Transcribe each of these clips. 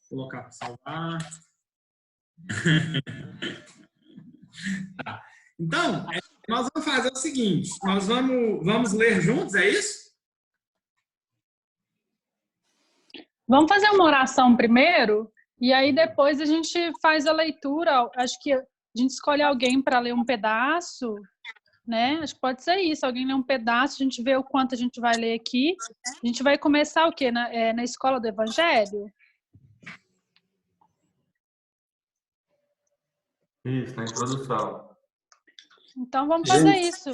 Colocar para salvar. Tá. Então, nós vamos fazer o seguinte, nós vamos ler juntos, é isso? Vamos fazer uma oração primeiro, e aí depois a gente faz a leitura. Acho que a gente escolhe alguém para ler um pedaço, né? Acho que pode ser isso. Alguém lê um pedaço, a gente vê o quanto a gente vai ler aqui. A gente vai começar o quê? Na escola do Evangelho? Isso, na introdução. Então vamos fazer isso.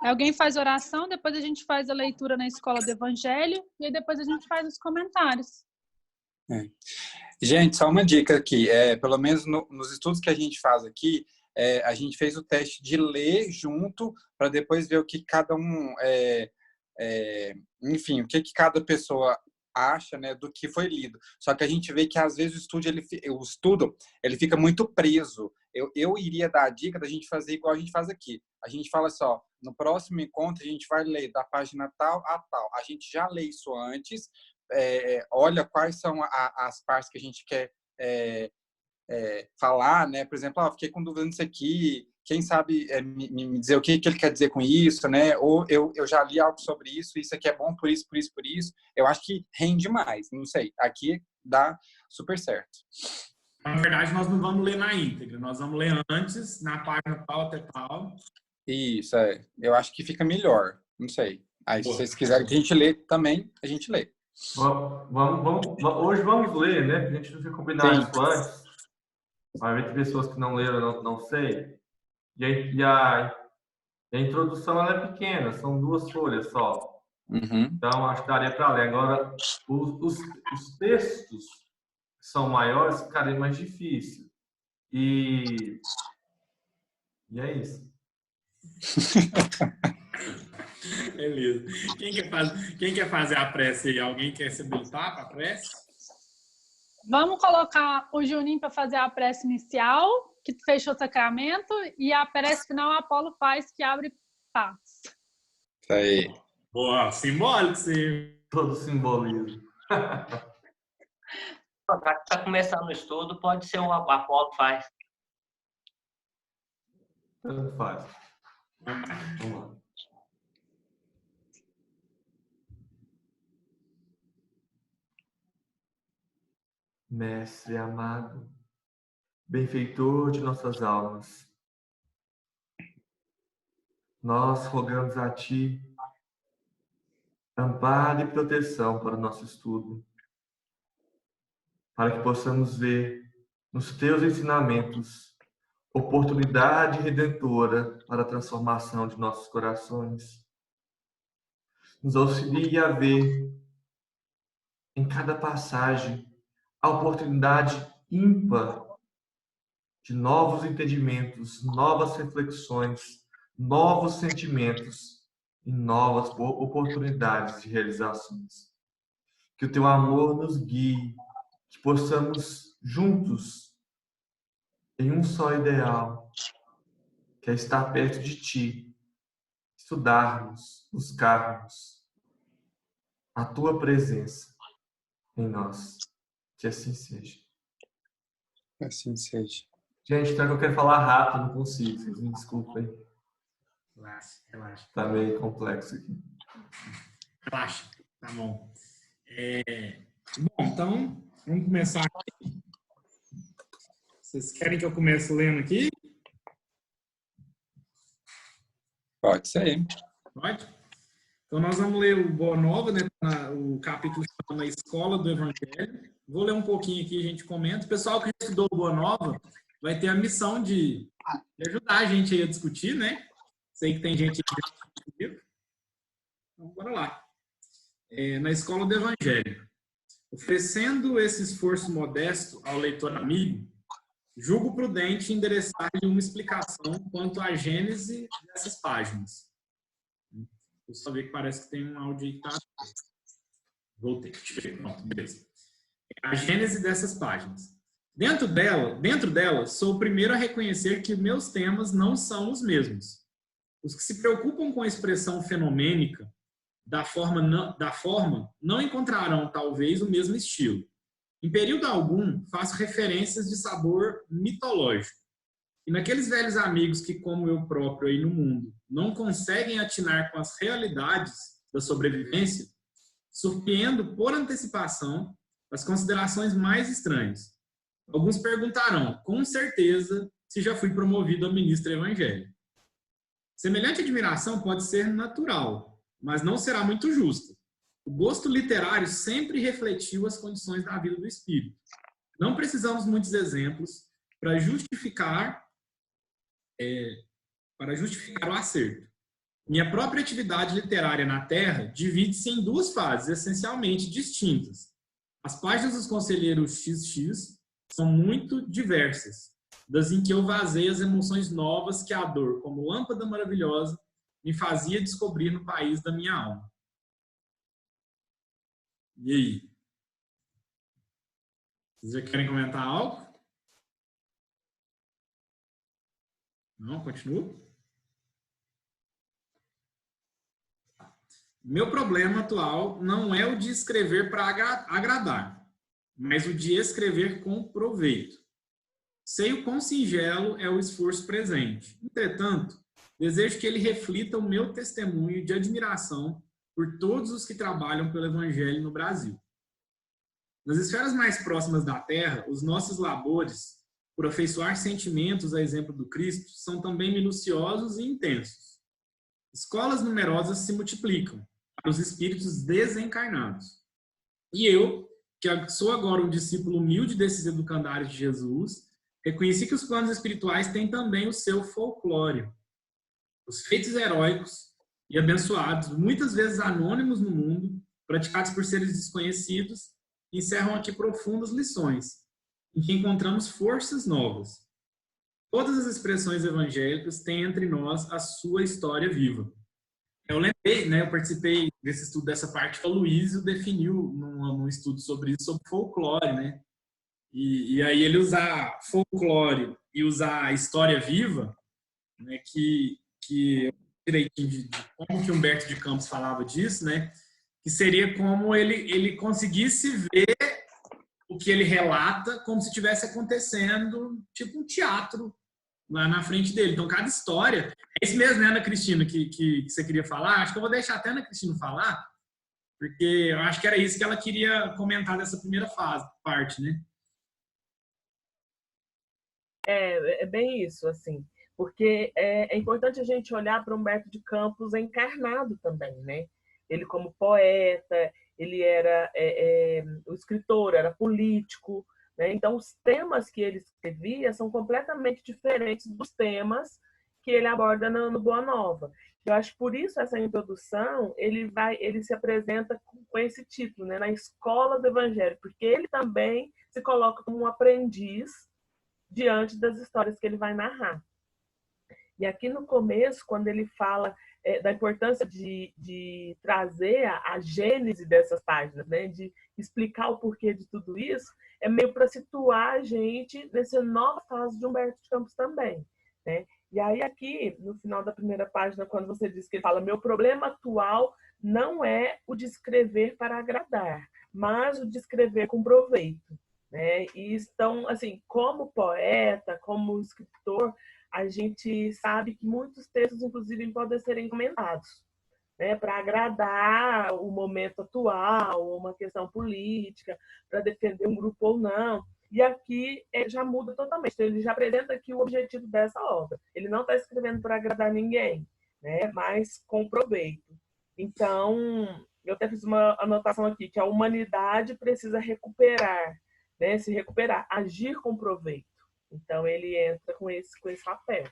Alguém faz oração, depois a gente faz a leitura na escola do Evangelho, e aí depois a gente faz os comentários. Gente, só uma dica aqui, pelo menos nos estudos que a gente faz aqui, a gente fez o teste de ler junto para depois ver o que cada um, enfim, o que cada pessoa acha, né, do que foi lido. Só que a gente vê que às vezes o estudo ele fica muito preso. Eu iria dar a dica da gente fazer igual a gente faz aqui. A gente fala só, no próximo encontro a gente vai ler da página tal a tal. A gente já lê isso antes, olha quais são as partes que a gente quer falar, né? Por exemplo, fiquei com dúvida nisso aqui, quem sabe me dizer o que ele quer dizer com isso, né? Ou eu já li algo sobre isso aqui é bom por isso, por isso, por isso. Eu acho que rende mais, não sei. Aqui dá super certo. Na verdade, nós não vamos ler na íntegra, nós vamos ler antes, na página tal até tal. Isso, eu acho que fica melhor, não sei. Aí, se vocês quiserem que a gente lê também, a gente lê. Hoje vamos ler, né? A gente não tinha combinado isso antes. Vai ter pessoas que não leram, não sei. E a introdução ela é pequena, são 2 folhas só. Uhum. Então, acho que daria para ler. Agora, os textos que são maiores ficaria mais difícil. E é isso. Beleza. Quem quer fazer a prece aí? Alguém quer se habilitar para a prece? Vamos colocar o Juninho para fazer a prece inicial, que fechou o sacramento, e a prece final a Apolo faz, que abre paz. Isso aí. Boa, simbólico, sim. Todo simbolismo. Já que está começando o estudo, pode ser o Apolo faz. Tanto faz. Vamos lá. Mestre amado, benfeitor de nossas almas, nós rogamos a Ti amparo e proteção para o nosso estudo, para que possamos ver nos Teus ensinamentos oportunidade redentora para a transformação de nossos corações. Nos auxilie a ver em cada passagem a oportunidade ímpar de novos entendimentos, novas reflexões, novos sentimentos e novas oportunidades de realizações. Que o Teu amor nos guie, que possamos juntos, em um só ideal, que é estar perto de Ti, estudarmos, buscarmos a Tua presença em nós. Que assim seja. Assim seja. Gente, então eu quero falar rápido, não consigo, vocês me desculpem. Relaxa. Tá meio complexo aqui. Relaxa, tá bom. Bom, então, vamos começar aqui. Vocês querem que eu comece lendo aqui? Pode ser. Pode? Então, nós vamos ler o Boa Nova, né, o capítulo na Escola do Evangelho. Vou ler um pouquinho aqui, a gente comenta. O pessoal que estudou Boa Nova vai ter a missão de ajudar a gente aí a discutir, né? Sei que tem gente que discutiu. Então, bora lá. Na Escola do Evangelho. Oferecendo esse esforço modesto ao leitor amigo, julgo prudente endereçar-lhe uma explicação quanto à gênese dessas páginas. Eu só ver que parece que tem um áudio aí que tá... Voltei. Pronto, beleza. A gênese dessas páginas. Dentro dela, sou o primeiro a reconhecer que meus temas não são os mesmos. Os que se preocupam com a expressão fenomênica da forma não encontrarão, talvez, o mesmo estilo. Em período algum, faço referências de sabor mitológico. E naqueles velhos amigos que, como eu próprio aí no mundo, não conseguem atinar com as realidades da sobrevivência, surpreendo por antecipação as considerações mais estranhas. Alguns perguntarão, com certeza, se já fui promovido a ministro evangélico. Semelhante admiração pode ser natural, mas não será muito justa. O gosto literário sempre refletiu as condições da vida do espírito. Não precisamos de muitos exemplos para justificar o acerto. Minha própria atividade literária na Terra divide-se em duas fases essencialmente distintas. As páginas dos conselheiros XX são muito diversas, das em que eu vazei as emoções novas que a dor, como lâmpada maravilhosa, me fazia descobrir no país da minha alma. E aí? Vocês já querem comentar algo? Não? Continua? Meu problema atual não é o de escrever para agradar, mas o de escrever com proveito. Sei o quão singelo é o esforço presente. Entretanto, desejo que ele reflita o meu testemunho de admiração por todos os que trabalham pelo Evangelho no Brasil. Nas esferas mais próximas da Terra, os nossos labores, por afeiçoar sentimentos a exemplo do Cristo, são também minuciosos e intensos. Escolas numerosas se multiplicam para os espíritos desencarnados. E eu, que sou agora um discípulo humilde desses educandários de Jesus, reconheci que os planos espirituais têm também o seu folclore. Os feitos heróicos e abençoados, muitas vezes anônimos no mundo, praticados por seres desconhecidos, encerram aqui profundas lições, em que encontramos forças novas. Todas as expressões evangélicas têm entre nós a sua história viva. Eu lembrei, né, eu participei desse estudo, dessa parte que o Luísio definiu num estudo sobre isso, sobre folclore, né? E aí ele usar folclore e usar história viva, né, que direitinho de como que Humberto de Campos falava disso, né? Que seria como ele conseguisse ver o que ele relata como se estivesse acontecendo, tipo um teatro lá na frente dele. Então, cada história... É isso mesmo, né, Ana Cristina, que você queria falar? Acho que eu vou deixar até a Ana Cristina falar, porque eu acho que era isso que ela queria comentar dessa primeira parte, né? É bem isso, assim, porque é importante a gente olhar para Humberto de Campos encarnado também, né? Ele como poeta, ele era o escritor, era político, né? Então, os temas que ele escrevia são completamente diferentes dos temas que ele aborda no Boa Nova. Eu acho que por isso essa introdução ele se apresenta com esse título, né? Na escola do Evangelho, porque ele também se coloca como um aprendiz diante das histórias que ele vai narrar. E aqui no começo, quando ele fala da importância de trazer a gênese dessas páginas, né? De explicar o porquê de tudo isso, é meio para situar a gente nessa nova fase de Humberto de Campos também, né? E aí aqui, no final da primeira página, quando você diz que ele fala: meu problema atual não é o de escrever para agradar, mas o de escrever com proveito, né? E então, assim, como poeta, como escritor, a gente sabe que muitos textos, inclusive, podem ser encomendados, né, para agradar o momento atual, uma questão política, para defender um grupo ou não. E aqui já muda totalmente. Então, ele já apresenta aqui o objetivo dessa obra. Ele não está escrevendo para agradar ninguém, né, mas com proveito. Então, eu até fiz uma anotação aqui, que a humanidade precisa recuperar, né, se recuperar, agir com proveito. Então, ele entra com esse papel.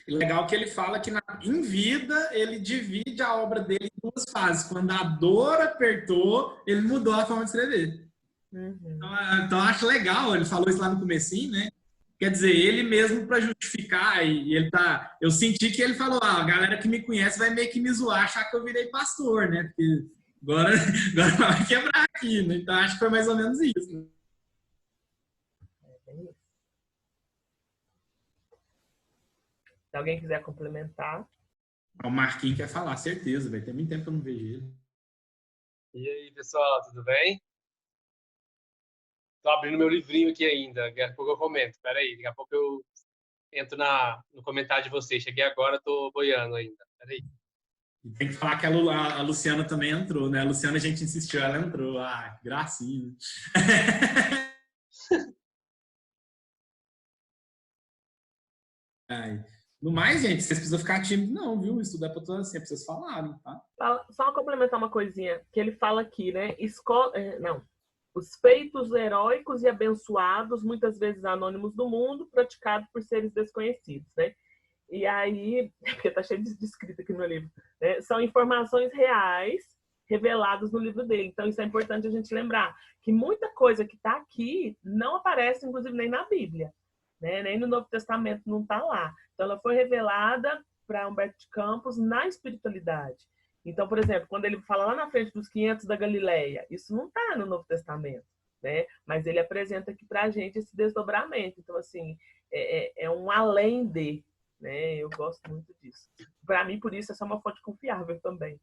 E legal que ele fala que em vida ele divide a obra dele em duas fases. Quando a dor apertou, ele mudou a forma de escrever. Uhum. Então acho legal, ele falou isso lá no comecinho, né? Quer dizer, ele mesmo para justificar, e ele tá... Eu senti que ele falou: a galera que me conhece vai meio que me zoar, achar que eu virei pastor, né? Porque agora vai quebrar aqui, né? Então acho que foi mais ou menos isso. Né? Se alguém quiser complementar. O Marquinhos quer falar, certeza, vai ter muito tempo que eu não vejo ele. E aí, pessoal, tudo bem? tô abrindo meu livrinho aqui ainda. Daqui a pouco eu comento. Peraí, daqui a pouco eu entro no comentário de vocês. Cheguei agora, tô boiando ainda. Peraí. Tem que falar que a Luciana também entrou, né? A Luciana, a gente insistiu, ela entrou. Ah, gracinha. Ai. No mais, gente, vocês precisam ficar tímidos, não, viu? Estudar para todos assim, é pra vocês falarem, tá? Só complementar uma coisinha que ele fala aqui, né? Não. Os feitos heróicos e abençoados, muitas vezes anônimos do mundo, praticados por seres desconhecidos, né? E aí, porque tá cheio de escrito aqui no livro, né? São informações reais reveladas no livro dele. Então, isso é importante a gente lembrar, que muita coisa que está aqui não aparece, inclusive, nem na Bíblia, né? Nem no Novo Testamento não está lá. Então, ela foi revelada para Humberto de Campos na espiritualidade. Então, por exemplo, quando ele fala lá na frente dos 500 da Galileia, isso não está no Novo Testamento, né? Mas ele apresenta aqui para a gente esse desdobramento. Então, assim, é um além de, né? Eu gosto muito disso. Para mim, por isso, essa é uma fonte confiável também.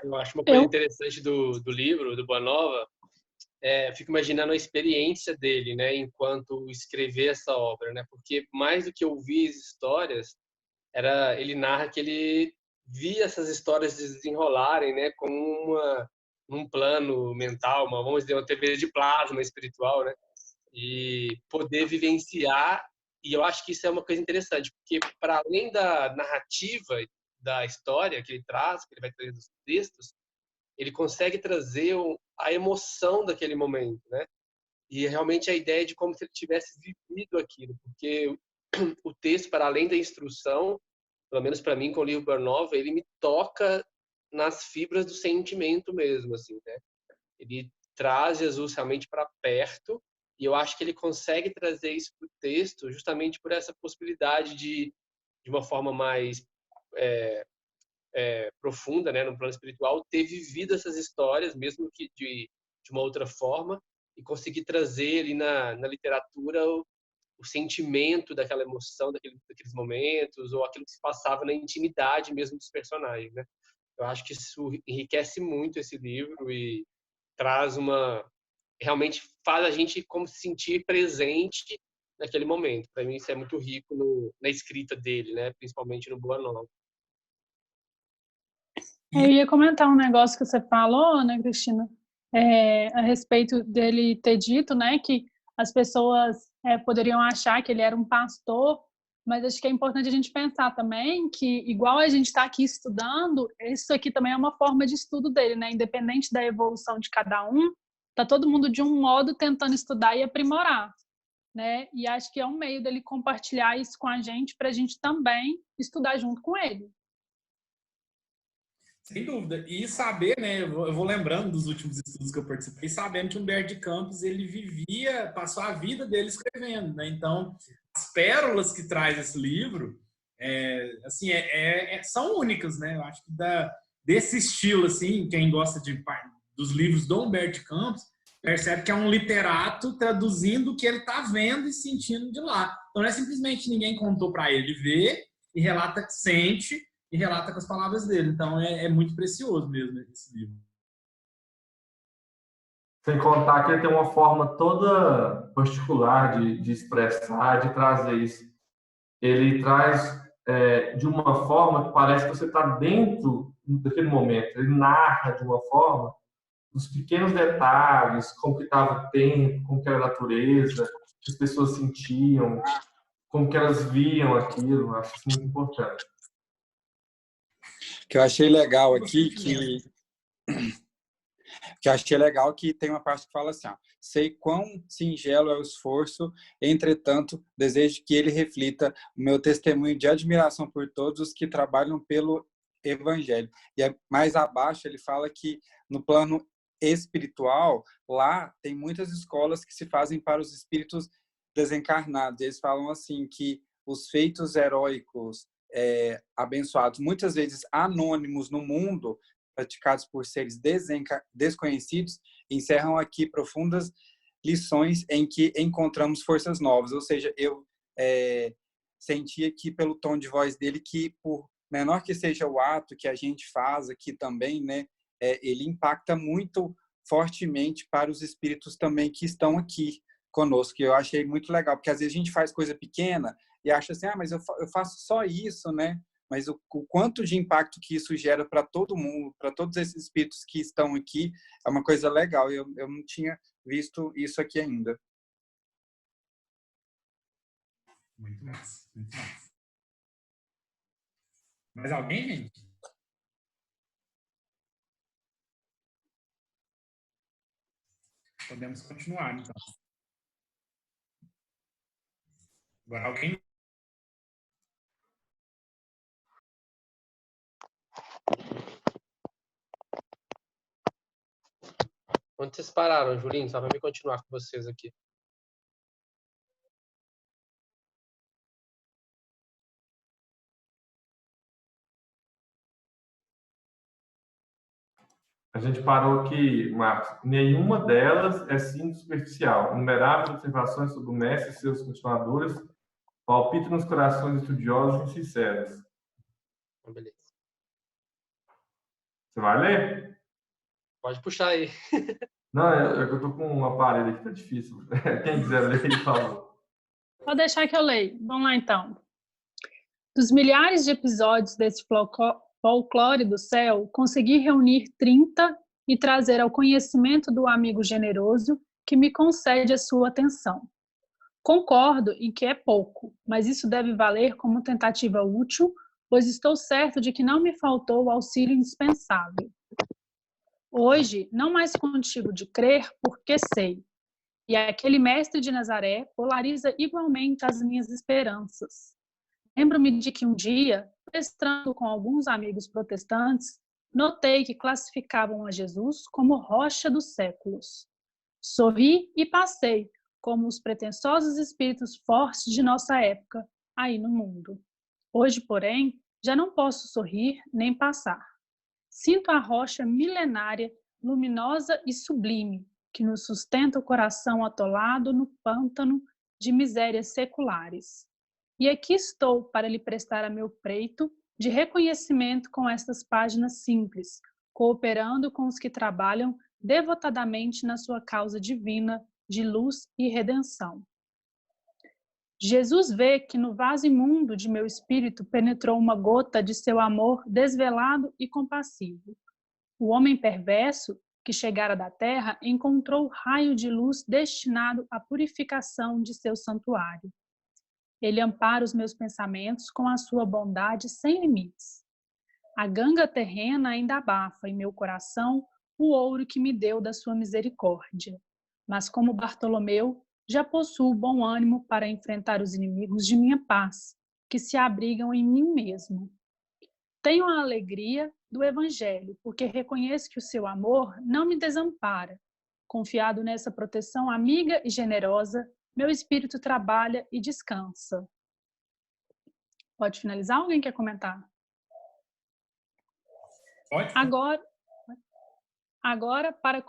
Eu acho uma coisa interessante do livro, do Boa Nova, fico imaginando a experiência dele, né, enquanto escrever essa obra, né? Porque mais do que ouvir as histórias, ele narra que ele via essas histórias desenrolarem, né, como um plano mental, vamos dizer, uma TV de plasma espiritual, né? E poder vivenciar. E eu acho que isso é uma coisa interessante, porque para além da narrativa da história que ele traz, que ele vai trazer dos textos, ele consegue trazer a emoção daquele momento, né? E realmente a ideia de como se ele tivesse vivido aquilo, porque o texto, para além da instrução, pelo menos para mim, com o livro Boa Nova, ele me toca nas fibras do sentimento mesmo, assim, né? Ele traz Jesus realmente para perto, e eu acho que ele consegue trazer isso para o texto justamente por essa possibilidade de uma forma mais profunda, né, no plano espiritual, ter vivido essas histórias, mesmo que de uma outra forma, e conseguir trazer ali na literatura o sentimento daquela emoção, daqueles momentos, ou aquilo que se passava na intimidade mesmo dos personagens, né? Eu acho que isso enriquece muito esse livro e traz realmente faz a gente como se sentir presente naquele momento. Para mim isso é muito rico na escrita dele, né? Principalmente no Boa Nova. Eu ia comentar um negócio que você falou, né, Cristina, a respeito dele ter dito, né, que as pessoas poderiam achar que ele era um pastor, mas acho que é importante a gente pensar também que, igual a gente está aqui estudando, isso aqui também é uma forma de estudo dele, né, independente da evolução de cada um, tá todo mundo de um modo tentando estudar e aprimorar, né, e acho que é um meio dele compartilhar isso com a gente para a gente também estudar junto com ele. Sem dúvida. E saber, né, eu vou lembrando dos últimos estudos que eu participei, sabendo que Humberto de Campos, ele passou a vida dele escrevendo, né? Então, as pérolas que traz esse livro, são únicas, né? Eu acho que desse estilo, assim, quem gosta dos livros do Humberto de Campos, percebe que é um literato traduzindo o que ele está vendo e sentindo de lá. Então, não é simplesmente ninguém contou para ele ver e relata que sente, e relata com as palavras dele. Então, é muito precioso mesmo esse livro. Sem contar que ele tem uma forma toda particular de expressar, de trazer isso. Ele traz de uma forma que parece que você está dentro daquele momento. Ele narra de uma forma os pequenos detalhes, como que estava o tempo, como que era a natureza, o que as pessoas sentiam, como que elas viam aquilo. Eu acho isso muito importante. Que eu achei legal aqui que eu achei legal que tem uma parte que fala assim, ó, sei quão singelo é o esforço, entretanto, desejo que ele reflita o meu testemunho de admiração por todos os que trabalham pelo Evangelho. E mais abaixo ele fala que no plano espiritual, lá tem muitas escolas que se fazem para os espíritos desencarnados. Eles falam assim que os feitos heróicos abençoados, muitas vezes anônimos no mundo, praticados por seres desconhecidos, encerram aqui profundas lições em que encontramos forças novas. Ou seja, eu senti aqui pelo tom de voz dele que, por menor que seja o ato que a gente faz aqui também, né, ele impacta muito fortemente para os espíritos também que estão aqui conosco, que eu achei muito legal, porque às vezes a gente faz coisa pequena e acha assim, mas eu faço só isso, né? Mas o quanto de impacto que isso gera para todo mundo, para todos esses espíritos que estão aqui, é uma coisa legal. Eu não tinha visto isso aqui ainda. Muito massa, muito massa. Mais alguém, gente? Podemos continuar, então. Agora, alguém? Onde vocês pararam, Julinho? Só para me continuar com vocês aqui. A gente parou aqui, Marcos. Nenhuma delas é simples superficial. Inumeráveis observações sobre o mestre e seus continuadores palpitam nos corações estudiosos e sinceros. Beleza. Você vai ler? Pode puxar aí. Não, é que eu tô com um aparelho aqui, tá difícil. Quem quiser ler, por favor. Pode deixar que eu leio. Vamos lá, então. Dos milhares de episódios desse folclore do céu, consegui reunir 30 e trazer ao conhecimento do amigo generoso que me concede a sua atenção. Concordo em que é pouco, mas isso deve valer como tentativa útil, pois estou certo de que não me faltou o auxílio indispensável. Hoje, não mais contigo de crer, porque sei. E aquele mestre de Nazaré polariza igualmente as minhas esperanças. Lembro-me de que um dia, testando com alguns amigos protestantes, notei que classificavam a Jesus como rocha dos séculos. Sorri e passei, como os pretensiosos espíritos fortes de nossa época, aí no mundo. Hoje, porém, já não posso sorrir nem passar. Sinto a rocha milenária, luminosa e sublime, que nos sustenta o coração atolado no pântano de misérias seculares. E aqui estou para lhe prestar a meu preito de reconhecimento com estas páginas simples, cooperando com os que trabalham devotadamente na sua causa divina de luz e redenção. Jesus vê que no vaso imundo de meu espírito penetrou uma gota de seu amor desvelado e compassivo. O homem perverso, que chegara da terra, encontrou raio de luz destinado à purificação de seu santuário. Ele ampara os meus pensamentos com a sua bondade sem limites. A ganga terrena ainda abafa em meu coração o ouro que me deu da sua misericórdia. Mas como Bartolomeu, já possuo bom ânimo para enfrentar os inimigos de minha paz, que se abrigam em mim mesmo. Tenho a alegria do Evangelho, porque reconheço que o seu amor não me desampara. Confiado nessa proteção amiga e generosa, meu espírito trabalha e descansa. Pode finalizar? Alguém quer comentar? Pode. Agora, para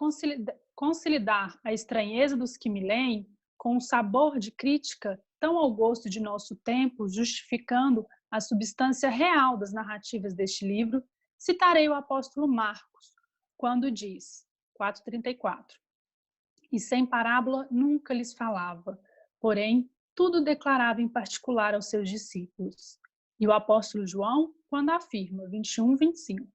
conciliar a estranheza dos que me leem com o sabor de crítica tão ao gosto de nosso tempo, justificando a substância real das narrativas deste livro, citarei o apóstolo Marcos, quando diz, 4:34, e sem parábola nunca lhes falava, porém, tudo declarava em particular aos seus discípulos. E o apóstolo João, quando afirma, 21:25,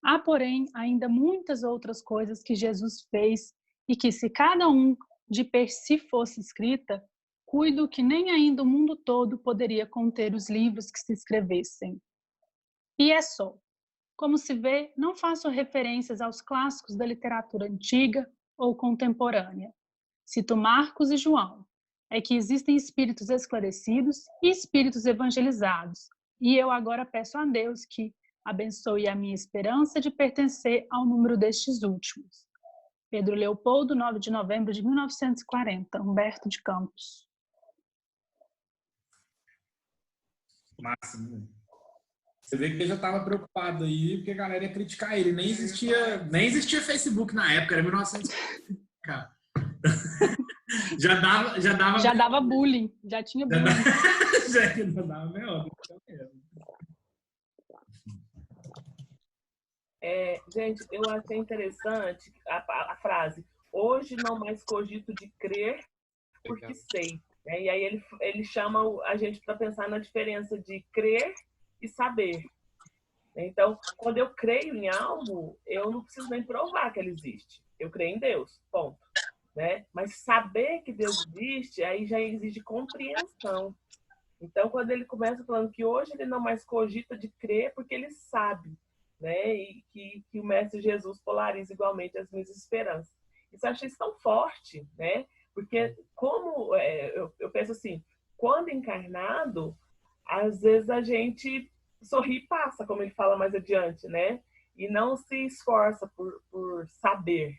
há, porém, ainda muitas outras coisas que Jesus fez e que, se cada um de per si fosse escrita, cuido que nem ainda o mundo todo poderia conter os livros que se escrevessem. E é só. Como se vê, não faço referências aos clássicos da literatura antiga ou contemporânea. Cito Marcos e João. É que existem espíritos esclarecidos e espíritos evangelizados. E eu agora peço a Deus que abençoe a minha esperança de pertencer ao número destes últimos. Pedro Leopoldo, 9 de novembro de 1940, Humberto de Campos. Máximo. Você vê que ele já estava preocupado aí, porque a galera ia criticar ele. Nem existia Facebook na época, era 1940. Cara. Já dava bullying, já tinha bullying. Já dava melhor. Gente, eu achei interessante a frase: hoje não mais cogito de crer porque sei. Né? E aí ele chama a gente para pensar na diferença de crer e saber. Então, quando eu creio em algo, eu não preciso nem provar que ele existe. Eu creio em Deus, ponto. Né? Mas saber que Deus existe, aí já exige compreensão. Então, quando ele começa falando que hoje ele não mais cogita de crer porque ele sabe, né? E que o Mestre Jesus polariza igualmente as minhas esperanças. Isso eu achei tão forte, né? Porque como eu penso assim, quando encarnado, às vezes a gente sorri e passa, como ele fala mais adiante, né? E não se esforça por saber.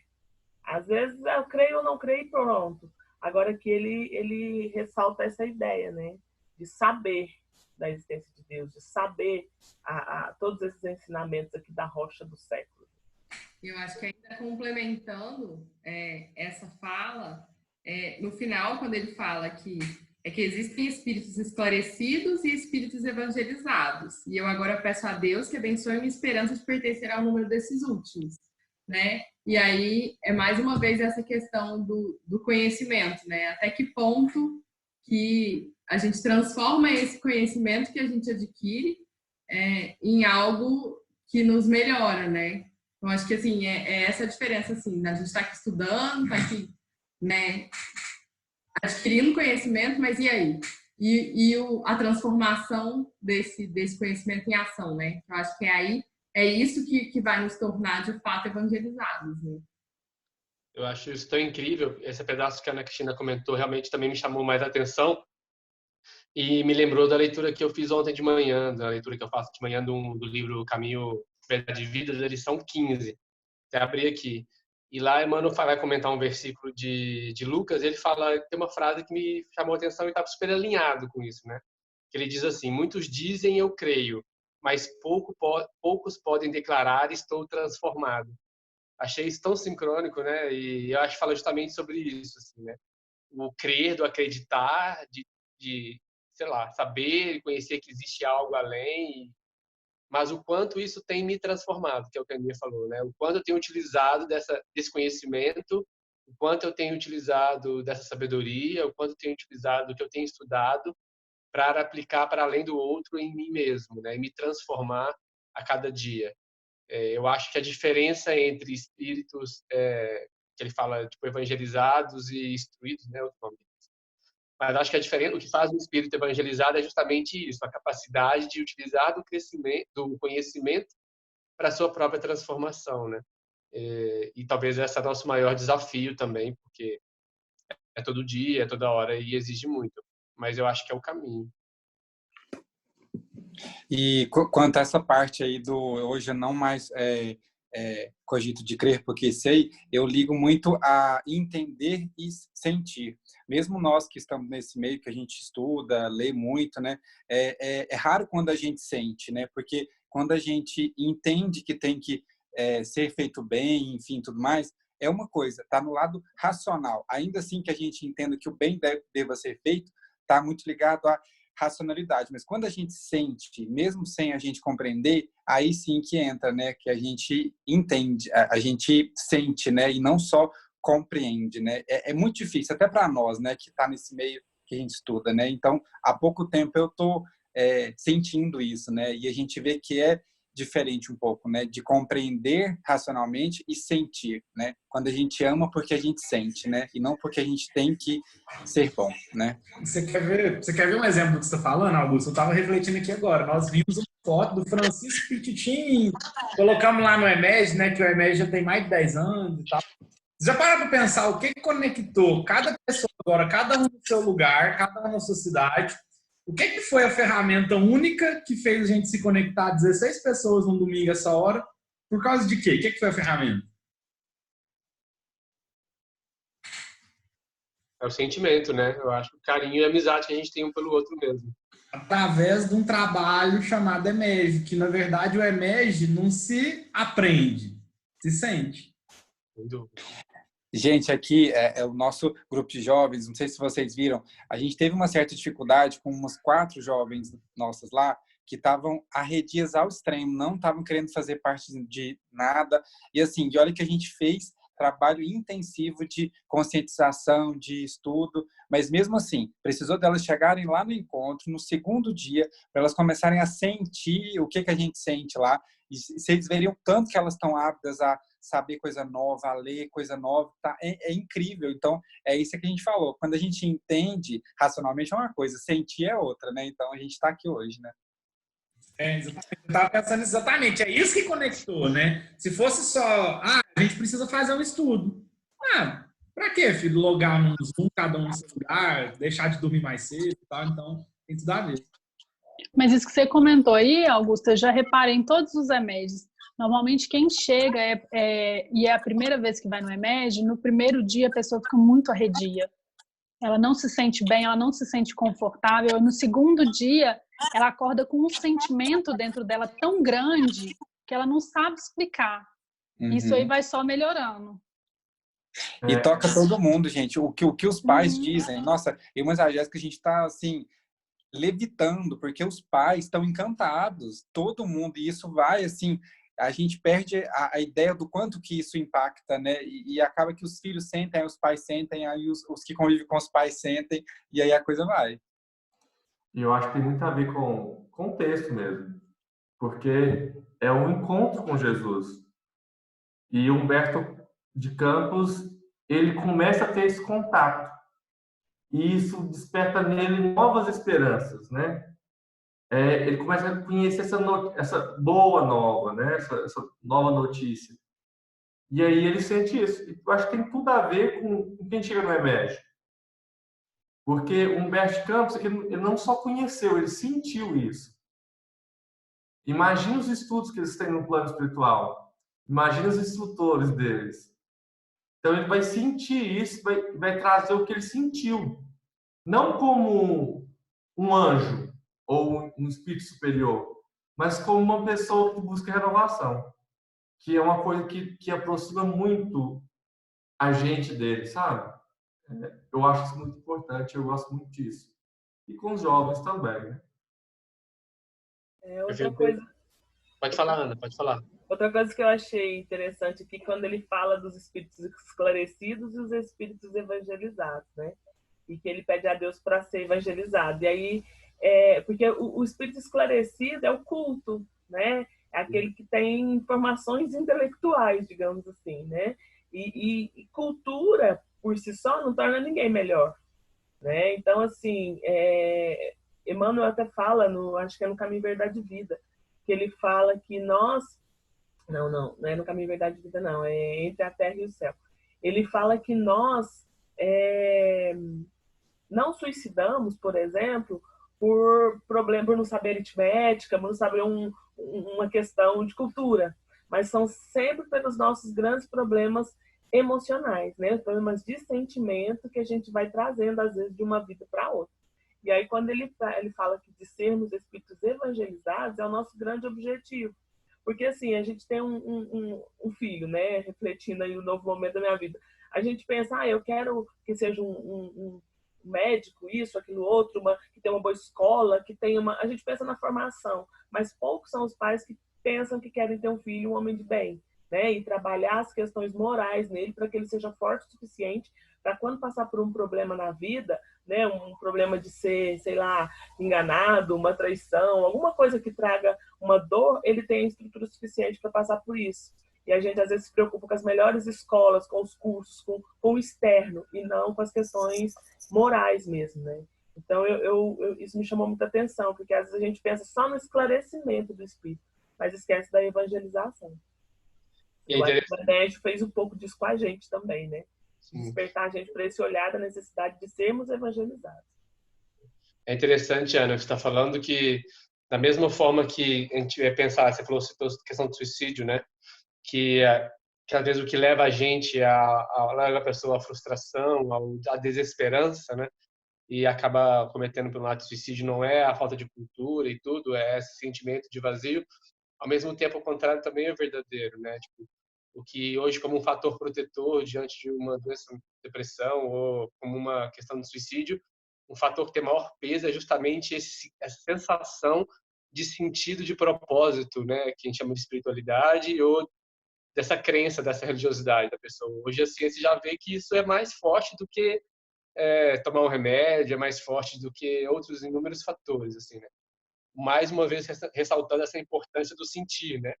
Às vezes eu creio ou não creio e pronto. Agora que ele ressalta essa ideia, né? De saber da existência de Deus, de saber todos esses ensinamentos aqui da rocha do século. Eu acho que ainda complementando essa fala, no final, quando ele fala que existem espíritos esclarecidos e espíritos evangelizados. E eu agora peço a Deus que abençoe minha esperança de pertencer ao número desses últimos, né? E aí é mais uma vez essa questão do conhecimento, né? Até que ponto que a gente transforma esse conhecimento que a gente adquire em algo que nos melhora, né? Eu acho que assim é essa a diferença, assim, a gente está aqui estudando, está aqui, né, adquirindo conhecimento, mas e aí? E a transformação desse conhecimento em ação, né? Eu acho que é isso que vai nos tornar, de fato, evangelizados, né? Eu acho isso tão incrível. Esse pedaço que a Ana Cristina comentou realmente também me chamou mais a atenção e me lembrou da leitura que eu fiz ontem de manhã, da leitura que eu faço de manhã do livro Caminho, Verdade e Vida, da lição 15. Até abri aqui. E lá Emmanuel vai comentar um versículo de Lucas, e ele fala, tem uma frase que me chamou a atenção e estava super alinhado com isso, né? Que ele diz assim: muitos dizem eu creio, mas poucos podem declarar estou transformado. Achei isso tão sincrônico, né? E eu acho que fala justamente sobre isso, assim, né? O crer, do acreditar, de sei lá, saber e conhecer que existe algo além, mas o quanto isso tem me transformado, que é o que a Aninha falou, né? O quanto eu tenho utilizado desse conhecimento, o quanto eu tenho utilizado dessa sabedoria, o quanto eu tenho utilizado do que eu tenho estudado para aplicar para além do outro em mim mesmo, né? E me transformar a cada dia. Eu acho que a diferença entre espíritos, que ele fala, tipo, evangelizados e instruídos, né? Mas acho que a diferença, o que faz o espírito evangelizado é justamente isso, a capacidade de utilizar do conhecimento para a sua própria transformação, né? E talvez esse é o nosso maior desafio também, porque é todo dia, é toda hora e exige muito. Mas eu acho que é o caminho. E quanto a essa parte aí do hoje eu não mais cogito de crer porque sei, eu ligo muito a entender e sentir. Mesmo nós que estamos nesse meio, que a gente estuda, lê muito, né? É raro quando a gente sente, né? Porque quando a gente entende que tem que ser feito bem, enfim, tudo mais, é uma coisa, está no lado racional. Ainda assim que a gente entenda que o bem deva ser feito, está muito ligado à racionalidade, mas quando a gente sente, mesmo sem a gente compreender, aí sim que entra, né, que a gente entende, a gente sente, né, e não só compreende, né, é muito difícil, até para nós, né, que está nesse meio que a gente estuda, né, então, há pouco tempo eu estou sentindo isso, né, e a gente vê que é diferente um pouco, né, de compreender racionalmente e sentir, né, quando a gente ama porque a gente sente, né, e não porque a gente tem que ser bom, né. Você quer ver um exemplo do que você está falando, Augusto? Eu estava refletindo aqui agora. Nós vimos uma foto do Francisco Pititim, colocamos lá no EMEG, né, que o EMEG já tem mais de 10 anos e tal. Você já parou para pensar o que conectou cada pessoa agora, cada um no seu lugar, cada um na sua cidade? O que foi a ferramenta única que fez a gente se conectar 16 pessoas num domingo essa hora? Por causa de quê? O que foi a ferramenta? É o sentimento, né? Eu acho o carinho e a amizade que a gente tem um pelo outro mesmo. Através de um trabalho chamado EMEG, que na verdade o EMEG não se aprende, se sente. Sem dúvida. Gente, aqui é o nosso grupo de jovens, não sei se vocês viram, a gente teve uma certa dificuldade com umas 4 jovens nossas lá, que estavam arredias ao extremo, não estavam querendo fazer parte de nada. E assim, e olha que a gente fez trabalho intensivo de conscientização, de estudo, mas mesmo assim, precisou delas chegarem lá no encontro, no segundo dia, para elas começarem a sentir o que a gente sente lá, e vocês veriam tanto que elas estão ávidas a saber coisa nova, a ler coisa nova, tá? É incrível. Então, é isso que a gente falou. Quando a gente entende racionalmente é uma coisa, sentir é outra, né? Então, a gente está aqui hoje, né? Exatamente. Eu estava pensando exatamente, é isso que conectou, né? Se fosse só, a gente precisa fazer um estudo. Pra quê, filho? Logar num Zoom, cada um no seu lugar, deixar de dormir mais cedo e tal, então tem tudo a ver. Mas isso que você comentou aí, Augusta, eu já reparei em todos os remédios. Normalmente quem chega e é a primeira vez que vai no remédio, no primeiro dia a pessoa fica muito arredia. Ela não se sente bem, ela não se sente confortável. No segundo dia, ela acorda com um sentimento dentro dela tão grande que ela não sabe explicar. Isso aí vai só melhorando. E toca todo mundo, gente. O que os pais dizem, nossa, eu e a Jéssica, a gente está assim, levitando, porque os pais estão encantados, todo mundo, e isso vai assim, a gente perde a ideia do quanto que isso impacta, né? E acaba que os filhos sentem, aí os pais sentem, aí os que convivem com os pais sentem, e aí a coisa vai. E eu acho que tem muito a ver com o texto mesmo, porque é um encontro com Jesus. E Humberto de Campos, ele começa a ter esse contato. E isso desperta nele novas esperanças, né? Ele começa a conhecer essa boa nova, né? Essa nova notícia. E aí ele sente isso. E eu acho que tem tudo a ver com quem chega no remédio. Porque o Humberto Campos, ele não só conheceu, ele sentiu isso. Imagina os estudos que eles têm no plano espiritual. Imagina os instrutores deles. Então ele vai sentir isso, vai trazer o que ele sentiu. Não como um anjo ou um espírito superior, mas como uma pessoa que busca renovação. Que é uma coisa que aproxima muito a gente dele, sabe? Eu acho isso muito importante, eu gosto muito disso. E com os jovens também, né? Outra coisa... Pode falar, Ana, pode falar. Outra coisa que eu achei interessante aqui, quando ele fala dos espíritos esclarecidos e os espíritos evangelizados, né? E que ele pede a Deus para ser evangelizado. E aí, porque o espírito esclarecido é o culto, né? É aquele que tem informações intelectuais, digamos assim, né? E cultura, por si só, não torna ninguém melhor, né? Então, assim, Emmanuel até fala, acho que é no Caminho, Verdade e Vida, que ele fala que nós... Não é no Caminho, Verdade e Vida, não. É Entre a Terra e o Céu. Ele fala que nós não suicidamos, por exemplo, por não saber aritmética, por não saber uma questão de cultura, mas são sempre pelos nossos grandes problemas emocionais, né? Problemas de sentimento que a gente vai trazendo, às vezes, de uma vida para outra. E aí, quando ele fala que de sermos espíritos evangelizados é o nosso grande objetivo. Porque, assim, a gente tem um filho, né? Refletindo aí o novo momento da minha vida. A gente pensa, eu quero que seja um médico, isso, aquilo, outro, que tenha uma boa escola, que tenha uma... A gente pensa na formação, mas poucos são os pais que pensam que querem ter um filho, um homem de bem, né? E trabalhar as questões morais nele para que ele seja forte o suficiente para quando passar por um problema na vida, né? Um problema de ser, sei lá, enganado, uma traição, alguma coisa que traga uma dor, ele tem a estrutura suficiente para passar por isso. E a gente, às vezes, se preocupa com as melhores escolas, com os cursos, com o externo, e não com as questões morais mesmo, né? Então, isso me chamou muita atenção, porque às vezes a gente pensa só no esclarecimento do espírito, mas esquece da evangelização. E o Adventista fez um pouco disso com a gente também, né? Despertar a gente para esse olhar da necessidade de sermos evangelizados. É interessante, Ana, você está falando que, da mesma forma que a gente vai pensar, você falou a questão do suicídio, né? Que às vezes o que leva a gente leva a pessoa à frustração, à desesperança, né? E acaba cometendo pelo ato de suicídio, não é a falta de cultura e tudo, é esse sentimento de vazio. Ao mesmo tempo, o contrário também é verdadeiro, né? Tipo, o que hoje como um fator protetor diante de uma doença, depressão ou como uma questão de suicídio, um fator que tem maior peso é justamente essa sensação de sentido, de propósito, né, que a gente chama de espiritualidade, ou dessa crença, dessa religiosidade da pessoa. Hoje a ciência já vê que isso é mais forte do que tomar um remédio, é mais forte do que outros inúmeros fatores, assim, né? Mais uma vez ressaltando essa importância do sentir, né?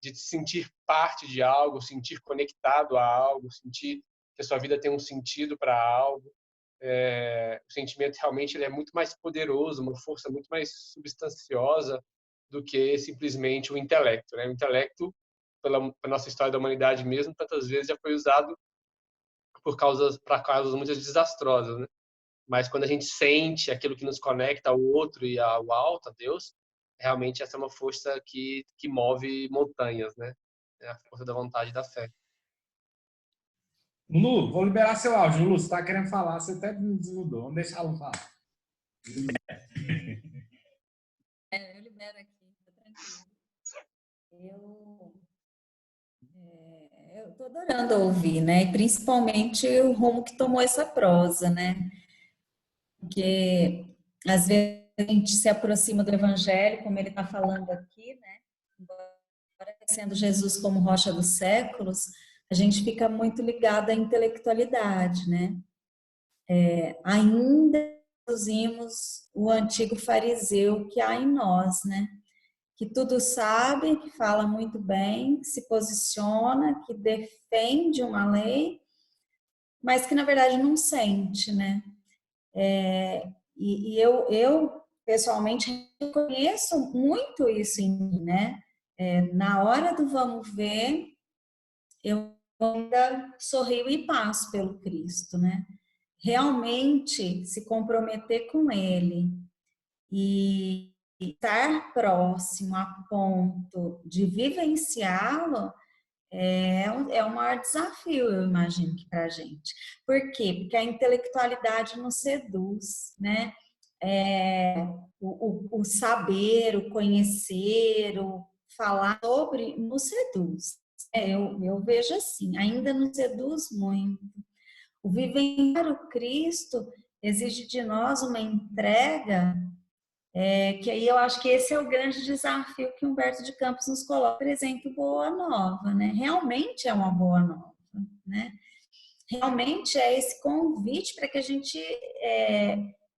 De se sentir parte de algo, sentir conectado a algo, sentir que a sua vida tem um sentido para algo. O sentimento realmente ele é muito mais poderoso, uma força muito mais substanciosa do que simplesmente o intelecto, né? O intelecto, pela nossa história da humanidade mesmo, tantas vezes já foi usado para causas muito desastrosas, né? Mas quando a gente sente aquilo que nos conecta ao outro e ao alto, a Deus, realmente essa é uma força que move montanhas, né? É a força da vontade e da fé. Lu, vou liberar seu áudio. Lu, você está querendo falar, você até me desmudou. Vamos deixar a Lu falar. Eu libero aqui, tá tranquilo. Eu tô adorando ouvir, né? E principalmente o rumo que tomou essa prosa, né? Porque às vezes a gente se aproxima do Evangelho, como ele está falando aqui, né? Embora sendo Jesus como rocha dos séculos, a gente fica muito ligado à intelectualidade, né? Ainda produzimos o antigo fariseu que há em nós, né? Que tudo sabe, que fala muito bem, que se posiciona, que defende uma lei, mas que na verdade não sente, né? E eu pessoalmente reconheço muito isso em mim, né? Na hora do vamos ver, eu ainda sorrio e passo pelo Cristo, né? Realmente se comprometer com Ele e estar próximo a ponto de vivenciá-lo é o maior desafio, eu imagino que para a gente. Por quê? Porque a intelectualidade nos seduz, né? O saber, o conhecer, o falar sobre nos seduz. Eu vejo assim, ainda nos seduz muito. O vivenciar o Cristo exige de nós uma entrega, que aí eu acho que esse é o grande desafio que Humberto de Campos nos coloca, apresenta o Boa Nova, né? Realmente é uma Boa Nova, né? Realmente é esse convite para que a gente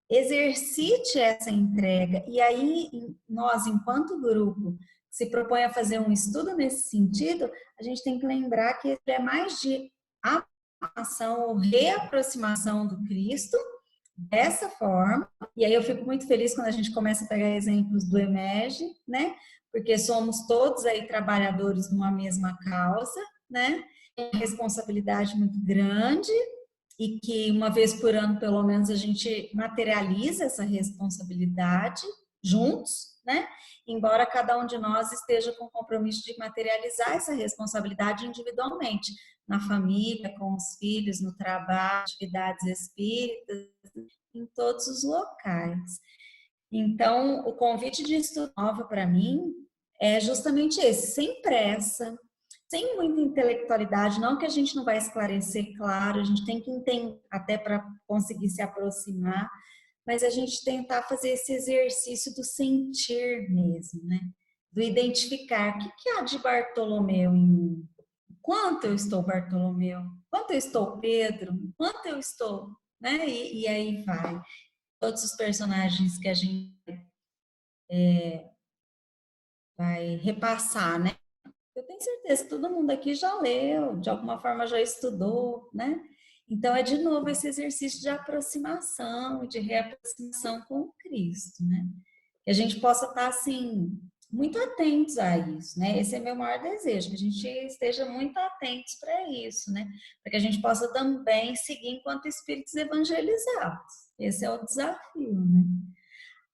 exercite essa entrega. E aí, nós, enquanto grupo, se propõe a fazer um estudo nesse sentido, a gente tem que lembrar que é mais de aproximação ou reaproximação do Cristo dessa forma. E aí eu fico muito feliz quando a gente começa a pegar exemplos do EMERGE, né? Porque somos todos aí trabalhadores numa mesma causa, né? Uma responsabilidade muito grande e que uma vez por ano, pelo menos, a gente materializa essa responsabilidade juntos, né? Embora cada um de nós esteja com o compromisso de materializar essa responsabilidade individualmente, na família, com os filhos, no trabalho, atividades espíritas, em todos os locais. Então, o convite de estudo nova para mim é justamente esse, sem pressa, sem muita intelectualidade, não que a gente não vai esclarecer, claro, a gente tem que entender até para conseguir se aproximar, mas a gente tentar fazer esse exercício do sentir mesmo, né? Do identificar, o que há de Bartolomeu em mim? Quanto eu estou Bartolomeu? Quanto eu estou Pedro? Quanto eu estou, né? E aí vai. Todos os personagens que a gente vai repassar, né? Eu tenho certeza que todo mundo aqui já leu, de alguma forma já estudou, né? Então, é de novo esse exercício de aproximação, de reaproximação com o Cristo, né? Que a gente possa estar, assim, muito atentos a isso, né? Esse é meu maior desejo, que a gente esteja muito atentos para isso, né? Para que a gente possa também seguir enquanto espíritos evangelizados. Esse é o desafio, né?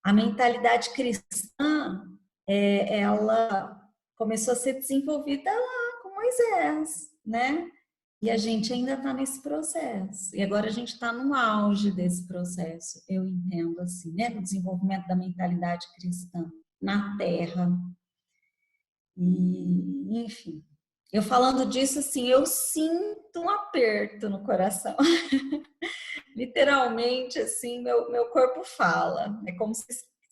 A mentalidade cristã, ela começou a ser desenvolvida lá com Moisés, né? E a gente ainda está nesse processo. E agora a gente está no auge desse processo, eu entendo assim, né? Do desenvolvimento da mentalidade cristã na Terra. E, enfim, eu falando disso, assim, eu sinto um aperto no coração. Literalmente, assim, meu corpo fala. É como se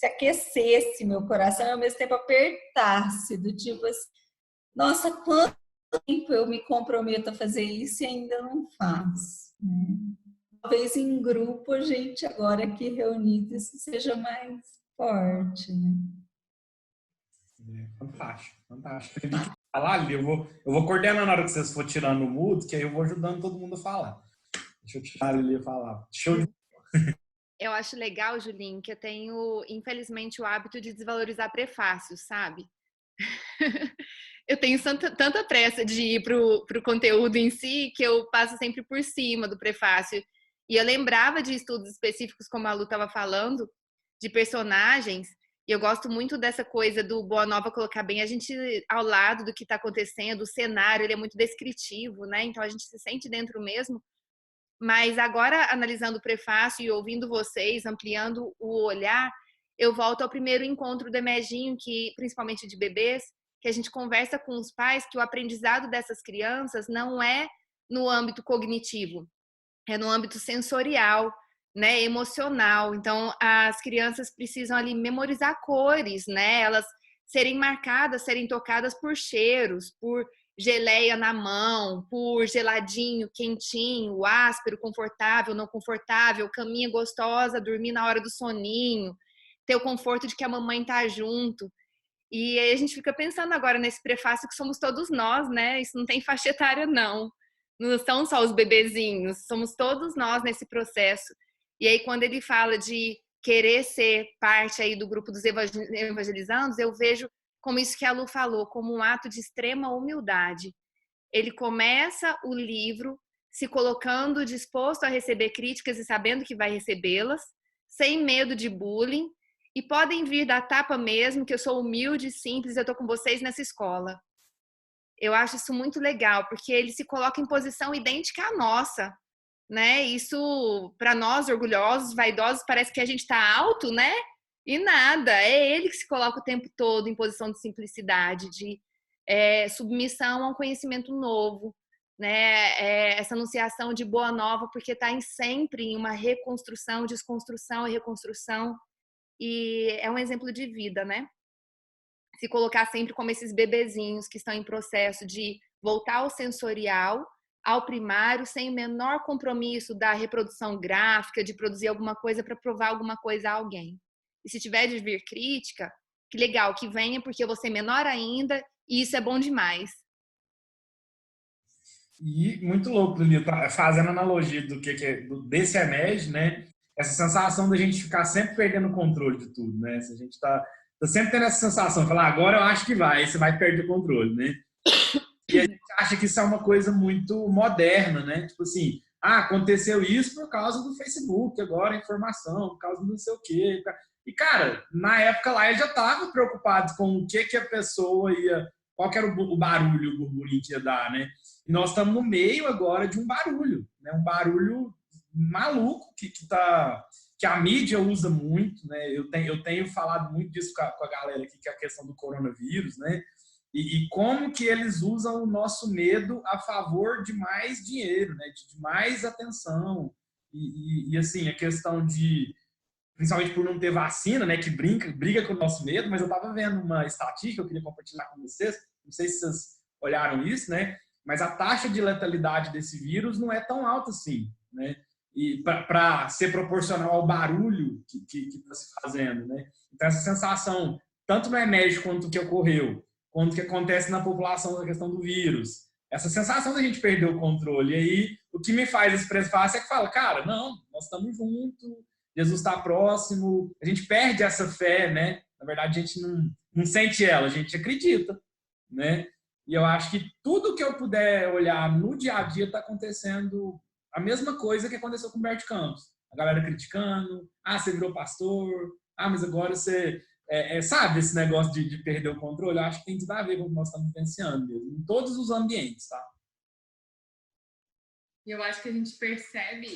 se aquecesse meu coração e ao mesmo tempo apertasse, do tipo assim, nossa, quanto tempo eu me comprometo a fazer isso e ainda não faço, né? Talvez em grupo a gente agora aqui reunido isso seja mais forte, né? Fantástico, fantástico. Falar ali, eu vou coordenar na hora que vocês for tirando o mudo, que aí eu vou ajudando todo mundo a falar. Deixa eu tirar ali e falar. Show de... Eu acho legal, Julinho, que eu tenho, infelizmente, o hábito de desvalorizar prefácios, sabe? Eu tenho tanta pressa de ir pro conteúdo em si que eu passo sempre por cima do prefácio. E eu lembrava de estudos específicos, como a Lu estava falando, de personagens. E eu gosto muito dessa coisa do Boa Nova colocar bem a gente ao lado do que está acontecendo, o cenário, ele é muito descritivo, né? Então a gente se sente dentro mesmo. Mas agora, analisando o prefácio e ouvindo vocês, ampliando o olhar, eu volto ao primeiro encontro do EMEGinho, que, principalmente de bebês, que a gente conversa com os pais que o aprendizado dessas crianças não é no âmbito cognitivo, é no âmbito sensorial, né, emocional. Então, as crianças precisam ali memorizar cores, né, elas serem marcadas, serem tocadas por cheiros, por geleia na mão, por geladinho, quentinho, áspero, confortável, não confortável, caminha gostosa, dormir na hora do soninho, ter o conforto de que a mamãe tá junto. E aí a gente fica pensando agora nesse prefácio que somos todos nós, né? Isso não tem faixa etária, não. Não são só os bebezinhos, somos todos nós nesse processo. E aí quando ele fala de querer ser parte aí do grupo dos evangelizandos, eu vejo como isso que a Lu falou, como um ato de extrema humildade. Ele começa o livro se colocando disposto a receber críticas e sabendo que vai recebê-las, sem medo de bullying, e podem vir da tapa mesmo, que eu sou humilde, simples, eu estou com vocês nessa escola. Eu acho isso muito legal, porque ele se coloca em posição idêntica à nossa, né? Isso, para nós, orgulhosos, vaidosos, parece que a gente está alto, né? E nada, é ele que se coloca o tempo todo em posição de simplicidade, de submissão a um conhecimento novo, né? Essa anunciação de boa nova, porque está sempre em uma reconstrução, desconstrução e reconstrução, e é um exemplo de vida, né? Se colocar sempre como esses bebezinhos que estão em processo de voltar ao sensorial, ao primário, sem o menor compromisso da reprodução gráfica, de produzir alguma coisa para provar alguma coisa a alguém. E se tiver de vir crítica, que legal, que venha, porque eu vou ser menor ainda, e isso é bom demais. E muito louco, Lili, fazendo analogia desse EMEG, né? Essa sensação da gente ficar sempre perdendo o controle de tudo, né? Se a gente tá sempre tendo essa sensação, falar, agora eu acho que vai, aí você vai perder o controle, né? E a gente acha que isso é uma coisa muito moderna, né? Tipo assim, aconteceu isso por causa do Facebook, agora a informação, por causa do não sei o quê. E, cara, na época lá eu já estava preocupado com o que a pessoa ia... Qual que era o barulho, o burburinho que ia dar, né? E nós estamos no meio agora de um barulho, né? Um barulho maluco que a mídia usa muito, né? Eu tenho falado muito disso com a galera aqui, que é a questão do coronavírus, né? E como que eles usam o nosso medo a favor de mais dinheiro, né? De mais atenção. E assim, a questão de... Principalmente por não ter vacina, né? Que briga com o nosso medo. Mas eu estava vendo uma estatística que eu queria compartilhar com vocês. Não sei se vocês olharam isso, né? Mas a taxa de letalidade desse vírus não é tão alta assim, né? E para ser proporcional ao barulho que está se fazendo, né? Então, essa sensação, tanto no EMEG quanto o que ocorreu, quanto o que acontece na população da questão do vírus, essa sensação da gente perder o controle. E aí, o que me faz esse prefácio é que fala, cara, não, nós estamos juntos, Jesus está próximo, a gente perde essa fé, né? Na verdade, a gente não sente ela, a gente acredita, né? E eu acho que tudo que eu puder olhar no dia a dia está acontecendo a mesma coisa que aconteceu com o Humberto Campos. A galera criticando, você virou pastor, mas agora você... sabe esse negócio de perder o controle? Eu acho que tem tudo a ver com o que nós estamos vivenciando mesmo, em todos os ambientes, tá? E eu acho que a gente percebe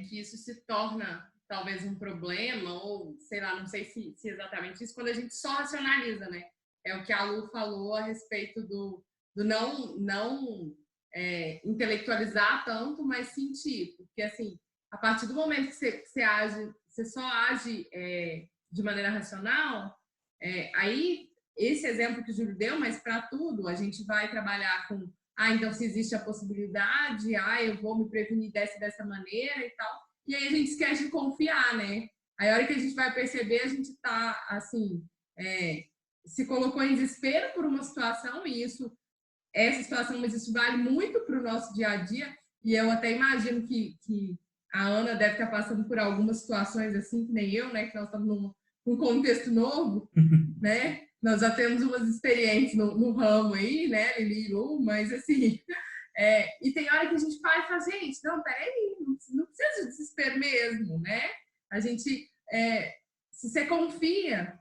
que isso se torna talvez um problema, ou sei lá, não sei se exatamente isso, quando a gente só racionaliza, né? É o que a Lu falou a respeito do não intelectualizar tanto, mas sentir. Porque, assim, a partir do momento que você age, você só age de maneira racional, aí esse exemplo que o Júlio deu, mas para tudo, a gente vai trabalhar com, então se existe a possibilidade, eu vou me prevenir dessa maneira e tal, e aí a gente esquece de confiar, né? Aí a hora que a gente vai perceber, a gente tá, assim, se colocou em desespero por uma situação, e essa situação, mas isso vale muito para o nosso dia a dia, e eu até imagino que a Ana deve estar passando por algumas situações assim, que nem eu, né? Que nós estamos num contexto novo, né? Nós já temos umas experiências no ramo aí, né, Lili e Lu, mas assim, e tem hora que a gente para e fala, gente, não, peraí, não precisa de desespero mesmo, né? A gente, se você confia,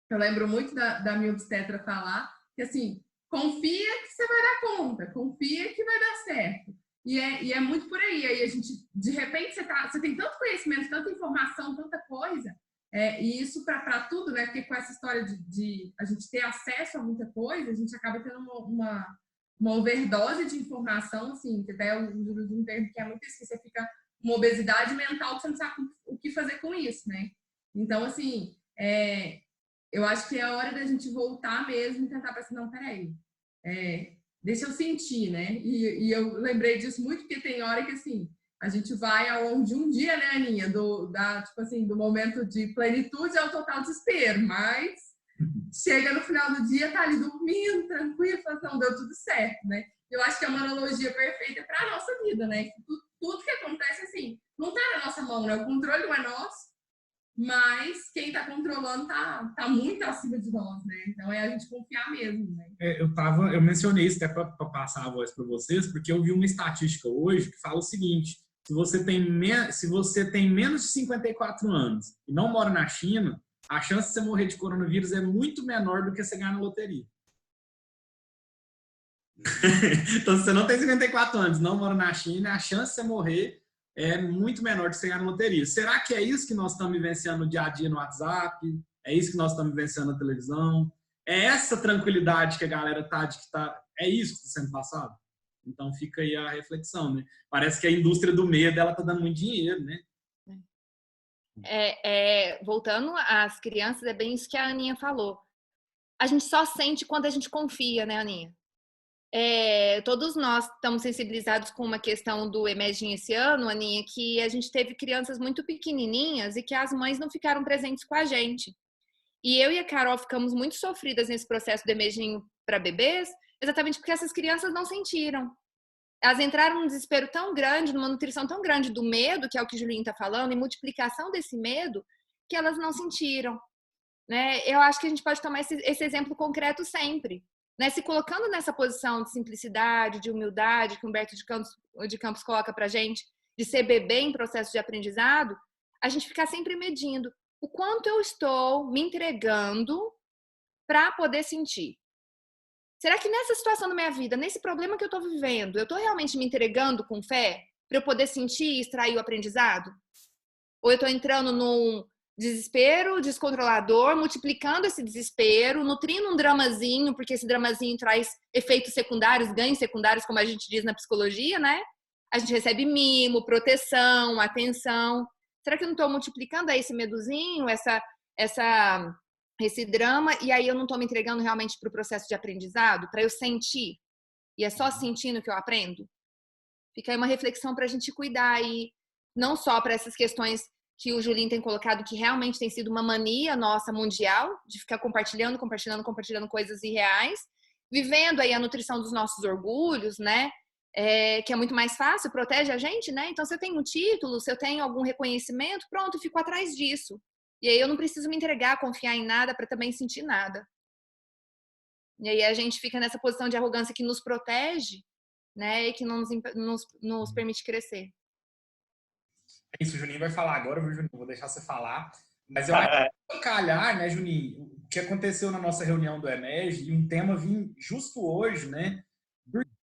eu lembro muito da minha obstetra falar, que assim, confia que você vai dar conta, confia que vai dar certo. E é muito por aí a gente, de repente, você tem tanto conhecimento, tanta informação, tanta coisa, e isso para tudo, né? Porque com essa história de a gente ter acesso a muita coisa, a gente acaba tendo uma overdose de informação, assim, que até o Júlio de um termo que é muito isso, que você fica uma obesidade mental que você não sabe o que fazer com isso, né? Então, assim, eu acho que é a hora da gente voltar mesmo e tentar pensar, não, peraí, deixa eu sentir, né? E eu lembrei disso muito, porque tem hora que, assim, a gente vai ao longo de um dia, né, Aninha? Tipo assim, do momento de plenitude ao total desespero, mas chega no final do dia, tá ali dormindo, tranquilo, fala, não, deu tudo certo, né? Eu acho que é uma analogia perfeita para a nossa vida, né? Tudo que acontece, assim, não tá na nossa mão, né? O controle não é nosso, mas quem tá controlando tá muito acima de nós, né? Então é a gente confiar mesmo, né? Eu mencionei isso até para passar a voz para vocês, porque eu vi uma estatística hoje que fala o seguinte: se você tem menos de 54 anos e não mora na China, a chance de você morrer de coronavírus é muito menor do que você ganhar na loteria. Então, se você não tem 54 anos, não mora na China, a chance de você morrer é muito menor de você ganhar na loteria. Será que é isso que nós estamos vivenciando no dia a dia no WhatsApp? É isso que nós estamos vivenciando na televisão? É essa tranquilidade que a galera é isso que está sendo passado? Então fica aí a reflexão, né? Parece que a indústria do medo, ela está dando muito dinheiro, né? Voltando às crianças, é bem isso que a Aninha falou. A gente só sente quando a gente confia, né, Aninha? Todos nós estamos sensibilizados com uma questão do EMEGIM esse ano, Aninha, que a gente teve crianças muito pequenininhas e que as mães não ficaram presentes com a gente. E eu e a Carol ficamos muito sofridas nesse processo do EMEGIM para bebês, exatamente porque essas crianças não sentiram. Elas entraram num desespero tão grande, numa nutrição tão grande do medo, que é o que o Julinho está falando, e multiplicação desse medo, que elas não sentiram. Né? Eu acho que a gente pode tomar esse exemplo concreto sempre. Né? Se colocando nessa posição de simplicidade, de humildade, que o Humberto de Campos coloca para a gente, de ser bebê em processo de aprendizado, a gente ficar sempre medindo o quanto eu estou me entregando para poder sentir. Será que nessa situação da minha vida, nesse problema que eu estou vivendo, eu estou realmente me entregando com fé para eu poder sentir e extrair o aprendizado? Ou eu estou entrando num desespero descontrolador, multiplicando esse desespero, nutrindo um dramazinho, porque esse dramazinho traz efeitos secundários, ganhos secundários, como a gente diz na psicologia, né? A gente recebe mimo, proteção, atenção. Será que eu não estou multiplicando aí esse medozinho, esse drama, e aí eu não estou me entregando realmente para o processo de aprendizado, para eu sentir? E é só sentindo que eu aprendo? Fica aí uma reflexão para a gente cuidar, e não só para essas questões que o Julinho tem colocado, que realmente tem sido uma mania nossa mundial, de ficar compartilhando coisas irreais, vivendo aí a nutrição dos nossos orgulhos, né? Que é muito mais fácil, protege a gente, né? Então, se eu tenho um título, se eu tenho algum reconhecimento, pronto, eu fico atrás disso. E aí eu não preciso me entregar, confiar em nada para também sentir nada. E aí a gente fica nessa posição de arrogância que nos protege, né? E que não nos permite crescer. É isso, o Juninho vai falar agora, viu, Juninho? Vou deixar você falar. Mas eu acho que calhar, né, Juninho, o que aconteceu na nossa reunião do EMEG, e um tema vim justo hoje, né?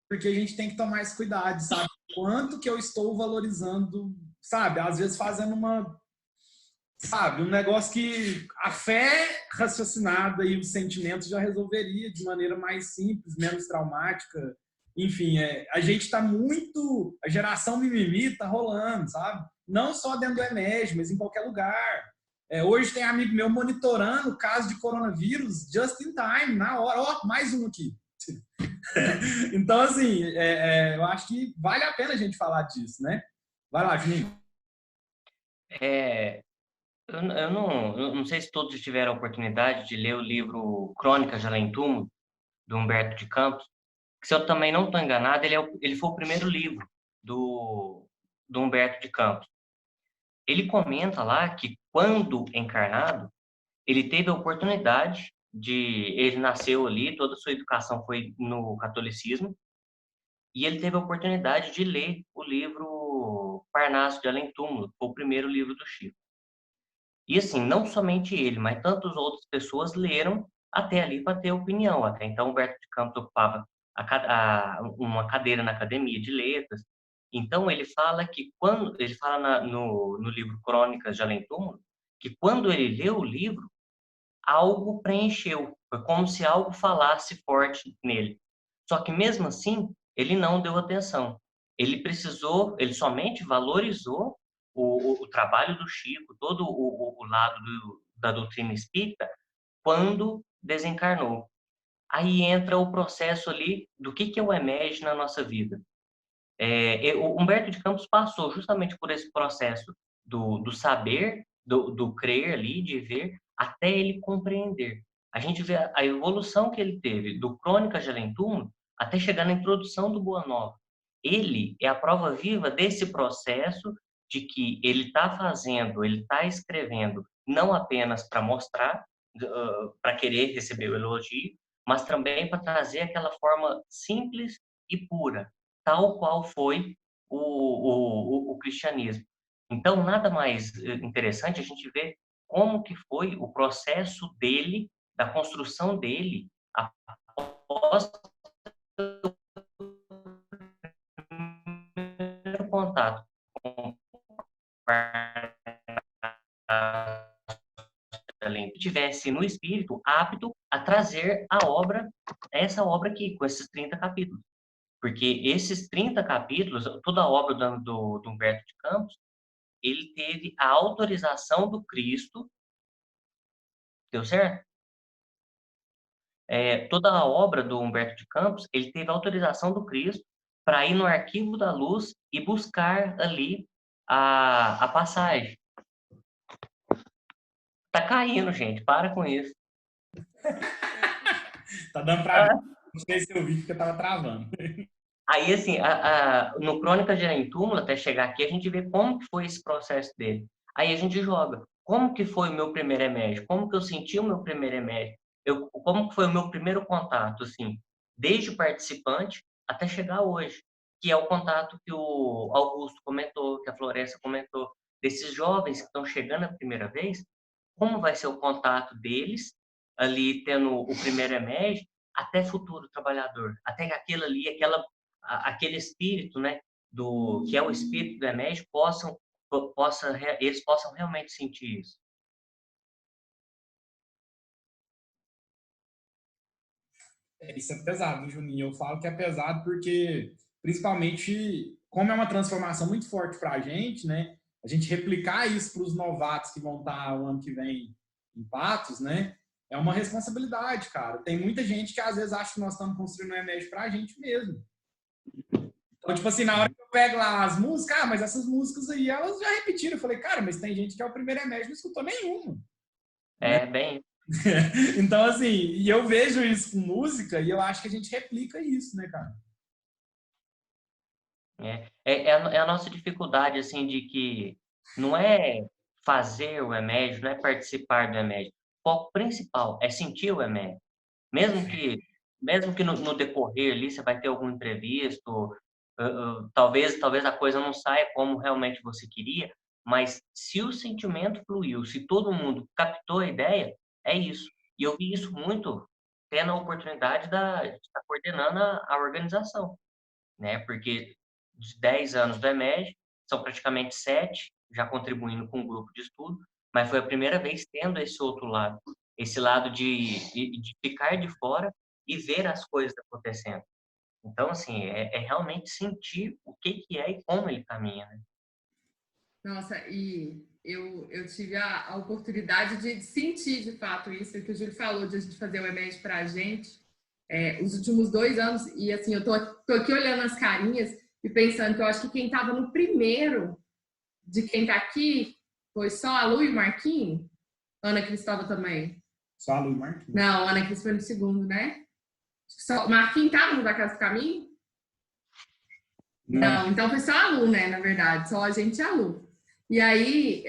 Porque a gente tem que tomar esse cuidado, sabe? Quanto que eu estou valorizando, sabe? Às vezes fazendo um negócio que a fé raciocinada e os sentimentos já resolveria de maneira mais simples, menos traumática. Enfim, a gente está muito... A geração mimimi está rolando, sabe? Não só dentro do EMEG, mas em qualquer lugar. Hoje tem amigo meu monitorando o caso de coronavírus just in time, na hora. Ó, mais um aqui. Então, assim, eu acho que vale a pena a gente falar disso, né? Vai lá, Juninho. Eu não sei se todos tiveram a oportunidade de ler o livro Crônicas de Além-Túmulo, do Humberto de Campos, que, se eu também não estou enganado, ele foi o primeiro livro do Humberto de Campos. Ele comenta lá que, quando encarnado, ele teve a oportunidade ele nasceu ali, toda a sua educação foi no catolicismo, e ele teve a oportunidade de ler o livro Parnaso de Além-Túmulo, que foi o primeiro livro do Chico. E assim, não somente ele, mas tantas outras pessoas leram até ali para ter opinião. Até então, Humberto de Campos ocupava uma cadeira na Academia de Letras. Então, ele fala que ele fala no livro Crônicas de Além-Túmulo, que quando ele leu o livro, algo preencheu. Foi como se algo falasse forte nele. Só que mesmo assim, ele não deu atenção. Ele somente valorizou o trabalho do Chico, todo o lado da doutrina espírita, quando desencarnou. Aí entra o processo ali do que é o EMEG na nossa vida. O Humberto de Campos passou justamente por esse processo do saber, do crer ali, de ver, até ele compreender. A gente vê a evolução que ele teve do Crônicas de Além-Túmulo até chegar na introdução do Boa Nova. Ele é a prova viva desse processo de que ele está fazendo, ele está escrevendo, não apenas para mostrar, para querer receber o elogio, mas também para trazer aquela forma simples e pura, tal qual foi o cristianismo. Então, nada mais interessante a gente ver como que foi o processo dele, da construção dele, após o contato com tivesse no espírito apto a trazer essa obra aqui, com esses 30 capítulos. Porque esses 30 capítulos, toda a obra do Humberto de Campos, ele teve a autorização do Cristo, deu certo? Toda a obra do Humberto de Campos, ele teve a autorização do Cristo para ir no Arquivo da Luz e buscar ali a passagem. Tá caindo, gente, para com isso. Tá dando pra ver. Não sei se eu vi porque tava travando. Aí, assim, no Crônicas de Além-Túmulo, até chegar aqui, a gente vê como que foi esse processo dele. Aí a gente joga. Como que foi o meu primeiro remédio? Como que eu senti o meu primeiro remédio? Como que foi o meu primeiro contato, assim, desde o participante até chegar hoje, que é o contato que o Augusto comentou, que a Floresta comentou, desses jovens que estão chegando a primeira vez, como vai ser o contato deles, ali tendo o primeiro remédio, até futuro trabalhador, até que aquilo ali, aquele espírito, né, que é o espírito do EMEG, eles possam realmente sentir isso. Isso é pesado, Juninho. Eu falo que é pesado porque, principalmente, como é uma transformação muito forte para a gente, né? A gente replicar isso para os novatos que vão estar o ano que vem em Patos, né? É uma responsabilidade, cara. Tem muita gente que às vezes acha que nós estamos construindo um remédio para a gente mesmo. Então, tipo assim, na hora que eu pego lá as músicas, mas essas músicas aí, elas já repetiram. Eu falei, cara, mas tem gente que é o primeiro remédio e não escutou nenhuma. Bem... Então, assim, e eu vejo isso com música e eu acho que a gente replica isso, né, cara? É a nossa dificuldade, assim, de que não é fazer o remédio, não é participar do remédio. O foco principal é sentir o remédio. Mesmo que no decorrer ali você vai ter algum imprevisto, talvez a coisa não saia como realmente você queria, mas se o sentimento fluiu, se todo mundo captou a ideia, é isso. E eu vi isso muito tendo a oportunidade de estar coordenando a organização, né? Porque de 10 anos do EMEG, são praticamente 7, já contribuindo com o grupo de estudo, mas foi a primeira vez tendo esse outro lado, esse lado de ficar de fora e ver as coisas acontecendo. Então, assim, é realmente sentir o que é e como ele caminha, né? Nossa, e eu tive a oportunidade de sentir, de fato, isso que o Júlio falou, de a gente fazer o EMED para a gente, os últimos 2 anos, e assim, eu tô aqui olhando as carinhas e pensando que eu acho que quem estava no primeiro de quem está aqui foi só a Lu e o Marquinho. Ana Cristóvão também. Só a Lu e o Marquinhos. Não, Ana Cristóvão foi no segundo, né? Só, o Marquinhos estava no Da Casa do Caminho? Não, então foi só a Lu, né, na verdade, só a gente e a Lu. E aí,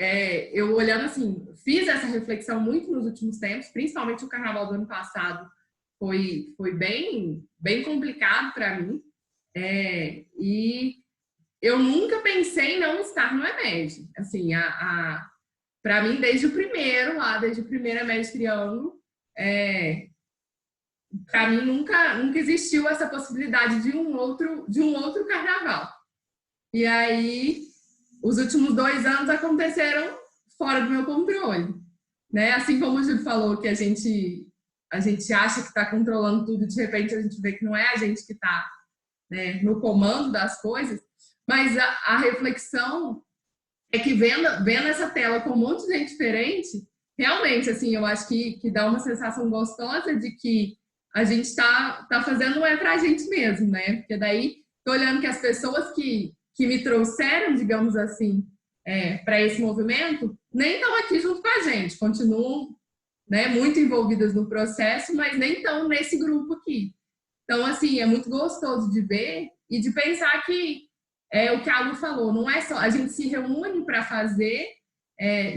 eu olhando assim, fiz essa reflexão muito nos últimos tempos, principalmente o carnaval do ano passado, foi bem complicado para mim, e eu nunca pensei em não estar no EMED. Assim, para mim, desde o primeiro EMED Triângulo, para mim nunca existiu essa possibilidade de um outro carnaval. E aí, os últimos 2 anos aconteceram fora do meu controle, né? Assim como o Júlio falou que a gente acha que está controlando tudo, de repente a gente vê que não é a gente que está, né, no comando das coisas, mas a reflexão é que vendo essa tela com um monte de gente diferente, realmente, assim, eu acho que dá uma sensação gostosa de que a gente está fazendo pra gente mesmo, né? Porque daí, tô olhando que as pessoas que me trouxeram, digamos assim, para esse movimento, nem estão aqui junto com a gente, continuam, né, muito envolvidas no processo, mas nem estão nesse grupo aqui. Então, assim, é muito gostoso de ver e de pensar que o que a Lu falou, não é só a gente se reúne para fazer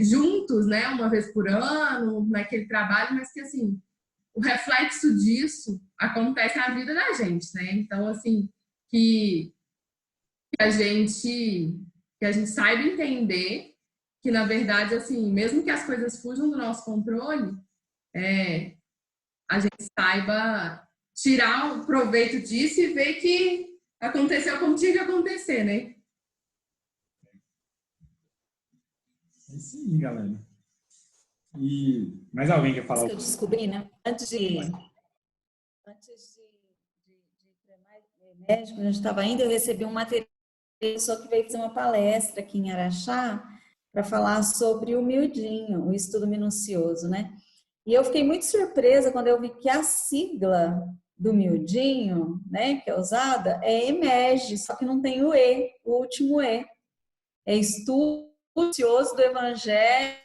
juntos, né, uma vez por ano, naquele trabalho, mas que, assim, o reflexo disso acontece na vida da gente, né? Então, assim, que a gente saiba entender que, na verdade, assim, mesmo que as coisas fujam do nosso controle, a gente saiba tirar o proveito disso e ver que aconteceu como tinha que acontecer, né? É isso aí, galera. E mais alguém quer falar? Isso que eu descobri, né? Antes de médico, a gente estava indo, eu recebi um material, só que veio fazer uma palestra aqui em Araxá para falar sobre o miudinho, o estudo minucioso, né? E eu fiquei muito surpresa quando eu vi que a sigla do miudinho, né, que é usada, é EMEG, só que não tem o E, o último E. É estudo minucioso do Evangelho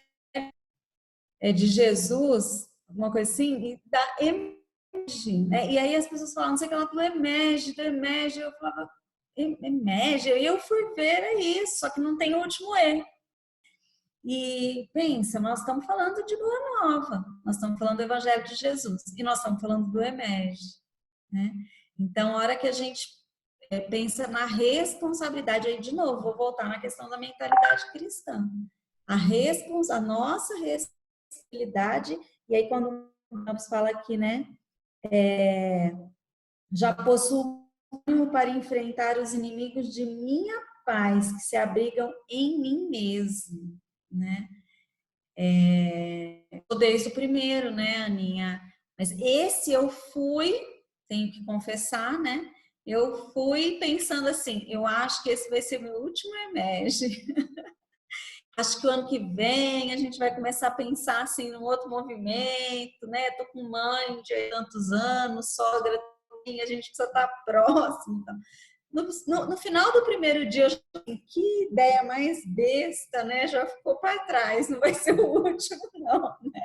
de Jesus, alguma coisa assim, e da EMEG, né? E aí as pessoas falavam, não sei o que ela falou, EMEG, eu falava, EMEG, e eu fui ver, é isso, só que não tem o último E. E pensa, nós estamos falando de Boa Nova, nós estamos falando do Evangelho de Jesus, e nós estamos falando do EMEG, né? Então, a hora que a gente pensa na responsabilidade, aí de novo, vou voltar na questão da mentalidade cristã, a nossa responsabilidade, e aí quando o Campos fala aqui, né, já possuo para enfrentar os inimigos de minha paz, que se abrigam em mim mesmo, né? Desde o primeiro, né, Aninha? Mas esse eu fui, tenho que confessar, né? Eu fui pensando assim, eu acho que esse vai ser o meu último EMEG. Acho que o ano que vem a gente vai começar a pensar assim num outro movimento, né? Tô com mãe de tantos anos, sogra, a gente precisa estar próximo. Então. No final do primeiro dia, eu já falei, que ideia mais besta, né? Já ficou para trás, não vai ser o último, não, né?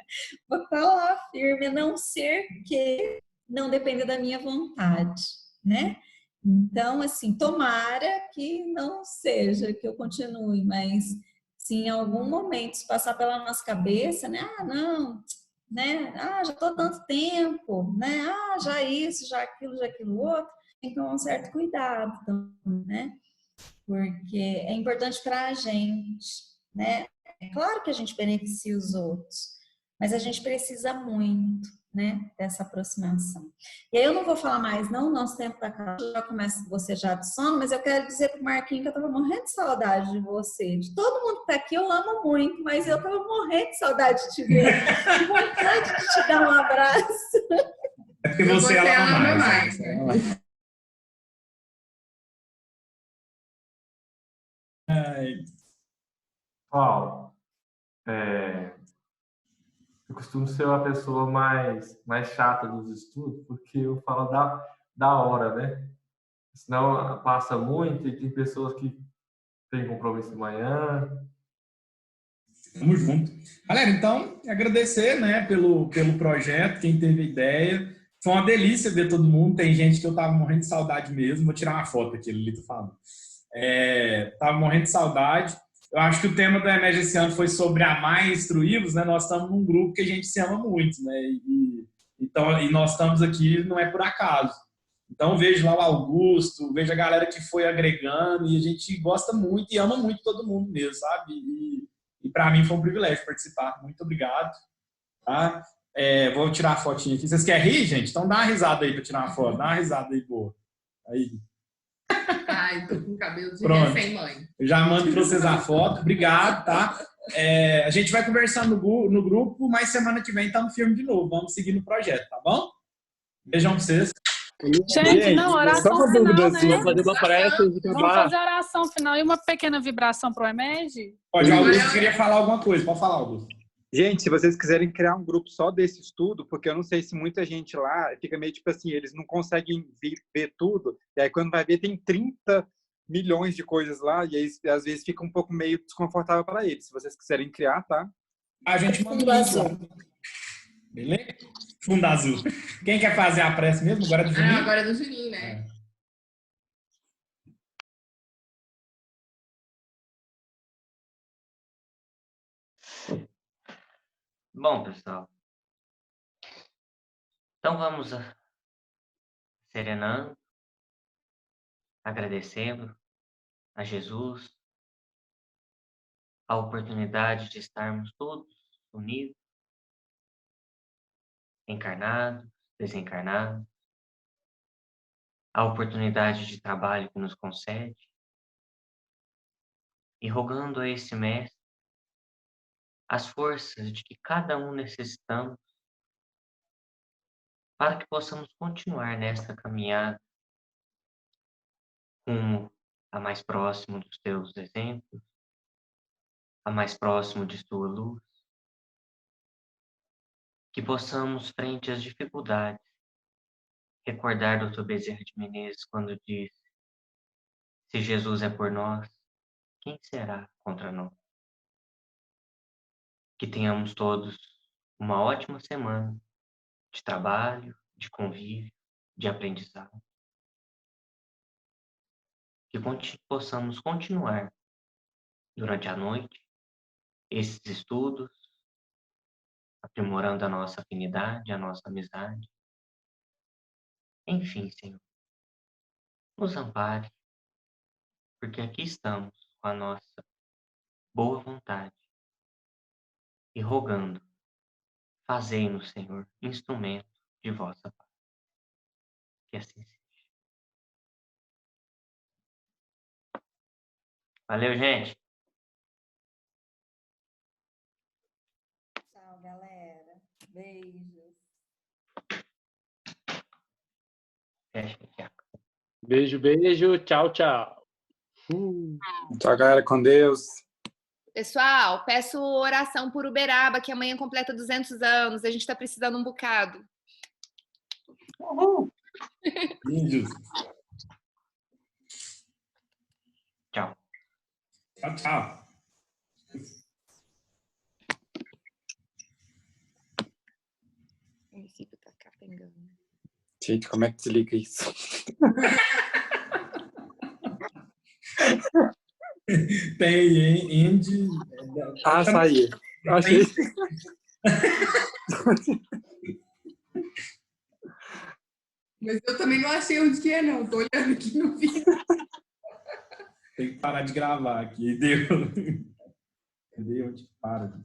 Vou estar lá firme, a não ser que não dependa da minha vontade, né? Então, assim, tomara que não seja, que eu continue, mas se em algum momento isso passar pela nossa cabeça, né? Ah, não, né? Ah, já estou há tanto tempo, né? Ah, já isso, já aquilo outro. Tem que ter um certo cuidado também, né? Porque é importante para a gente, né? É claro que a gente beneficia os outros, mas a gente precisa muito, né, dessa aproximação. E aí eu não vou falar mais, não, nosso tempo está acabando, já começa você já de sono, mas eu quero dizer para o Marquinhos que eu estava morrendo de saudade de você, de todo mundo que está aqui, eu amo muito, mas eu estava morrendo de saudade de te ver, de vontade de te dar um abraço. É porque você ama mais. Paulo, eu costumo ser uma pessoa mais chata dos estudos, porque eu falo da hora, né? Senão passa muito e tem pessoas que têm compromisso amanhã. Tamo junto. Galera, então, agradecer, né, pelo projeto, quem teve ideia. Foi uma delícia ver todo mundo. Tem gente que eu tava morrendo de saudade mesmo. Vou tirar uma foto aqui, Lilito falando. Tava morrendo de saudade. Eu acho que o tema do EMEG esse ano foi sobre amar e instruí-los, né? Nós estamos num grupo que a gente se ama muito, né? E nós estamos aqui, não é por acaso. Então, vejo lá o Augusto, vejo a galera que foi agregando, e a gente gosta muito e ama muito todo mundo mesmo, sabe? E para mim foi um privilégio participar. Muito obrigado. Tá? Vou tirar a fotinha aqui. Vocês querem rir, gente? Então dá uma risada aí para tirar uma foto. Dá uma risada aí, boa. Aí. Ai, tô com cabelo de recém-mãe. Eu já mando para vocês a foto. Obrigado, tá? A gente vai conversando no grupo, mas semana que vem tá no filme de novo. Vamos seguir no projeto, tá bom? Beijão pra vocês. Gente, não, oração só uma final, dúvida, né? assim, fazer uma prece de Vamos acabar. fazer a oração final e uma pequena vibração pro EMEG? Pode, Augusto queria falar alguma coisa. Pode falar, Augusto. Gente, se vocês quiserem criar um grupo só desse estudo, porque eu não sei se muita gente lá fica meio tipo assim, eles não conseguem ver tudo, e aí quando vai ver tem 30 milhões de coisas lá, e aí às vezes fica um pouco meio desconfortável para eles. Se vocês quiserem criar, tá? A gente manda o link. Beleza? Fundo azul. Quem quer fazer a prece mesmo? Agora é do Juninho? Agora é do Juninho, né? Bom, pessoal. Então vamos serenando, agradecendo a Jesus a oportunidade de estarmos todos unidos, encarnados, desencarnados, a oportunidade de trabalho que nos concede, e rogando a esse Mestre as forças de que cada um necessitamos para que possamos continuar nesta caminhada rumo a mais próximo dos teus exemplos, a mais próximo de tua luz, que possamos, frente às dificuldades, recordar Dr. Bezerra de Menezes quando disse: se Jesus é por nós, quem será contra nós? Que tenhamos todos uma ótima semana de trabalho, de convívio, de aprendizado. Que possamos continuar durante a noite esses estudos, aprimorando a nossa afinidade, a nossa amizade. Enfim, Senhor, nos ampare, porque aqui estamos com a nossa boa vontade e rogando, fazei-nos, Senhor, instrumento de vossa paz. Que assim seja. Valeu, gente. Tchau, galera. Beijos. Fecha aqui. Beijo, beijo. Tchau, tchau. Tchau, galera. Com Deus. Pessoal, peço oração por Uberaba, que amanhã completa 200 anos. A gente tá precisando um bocado. Índios. Tchau. Tchau, tchau. O município tá capengando. Gente, como é que desliga isso? Tem Indy. Ah, saí. Achei. Mas eu também não achei onde que é, não. Tô olhando aqui no vídeo. Tem que parar de gravar aqui. Deu. Cadê onde para?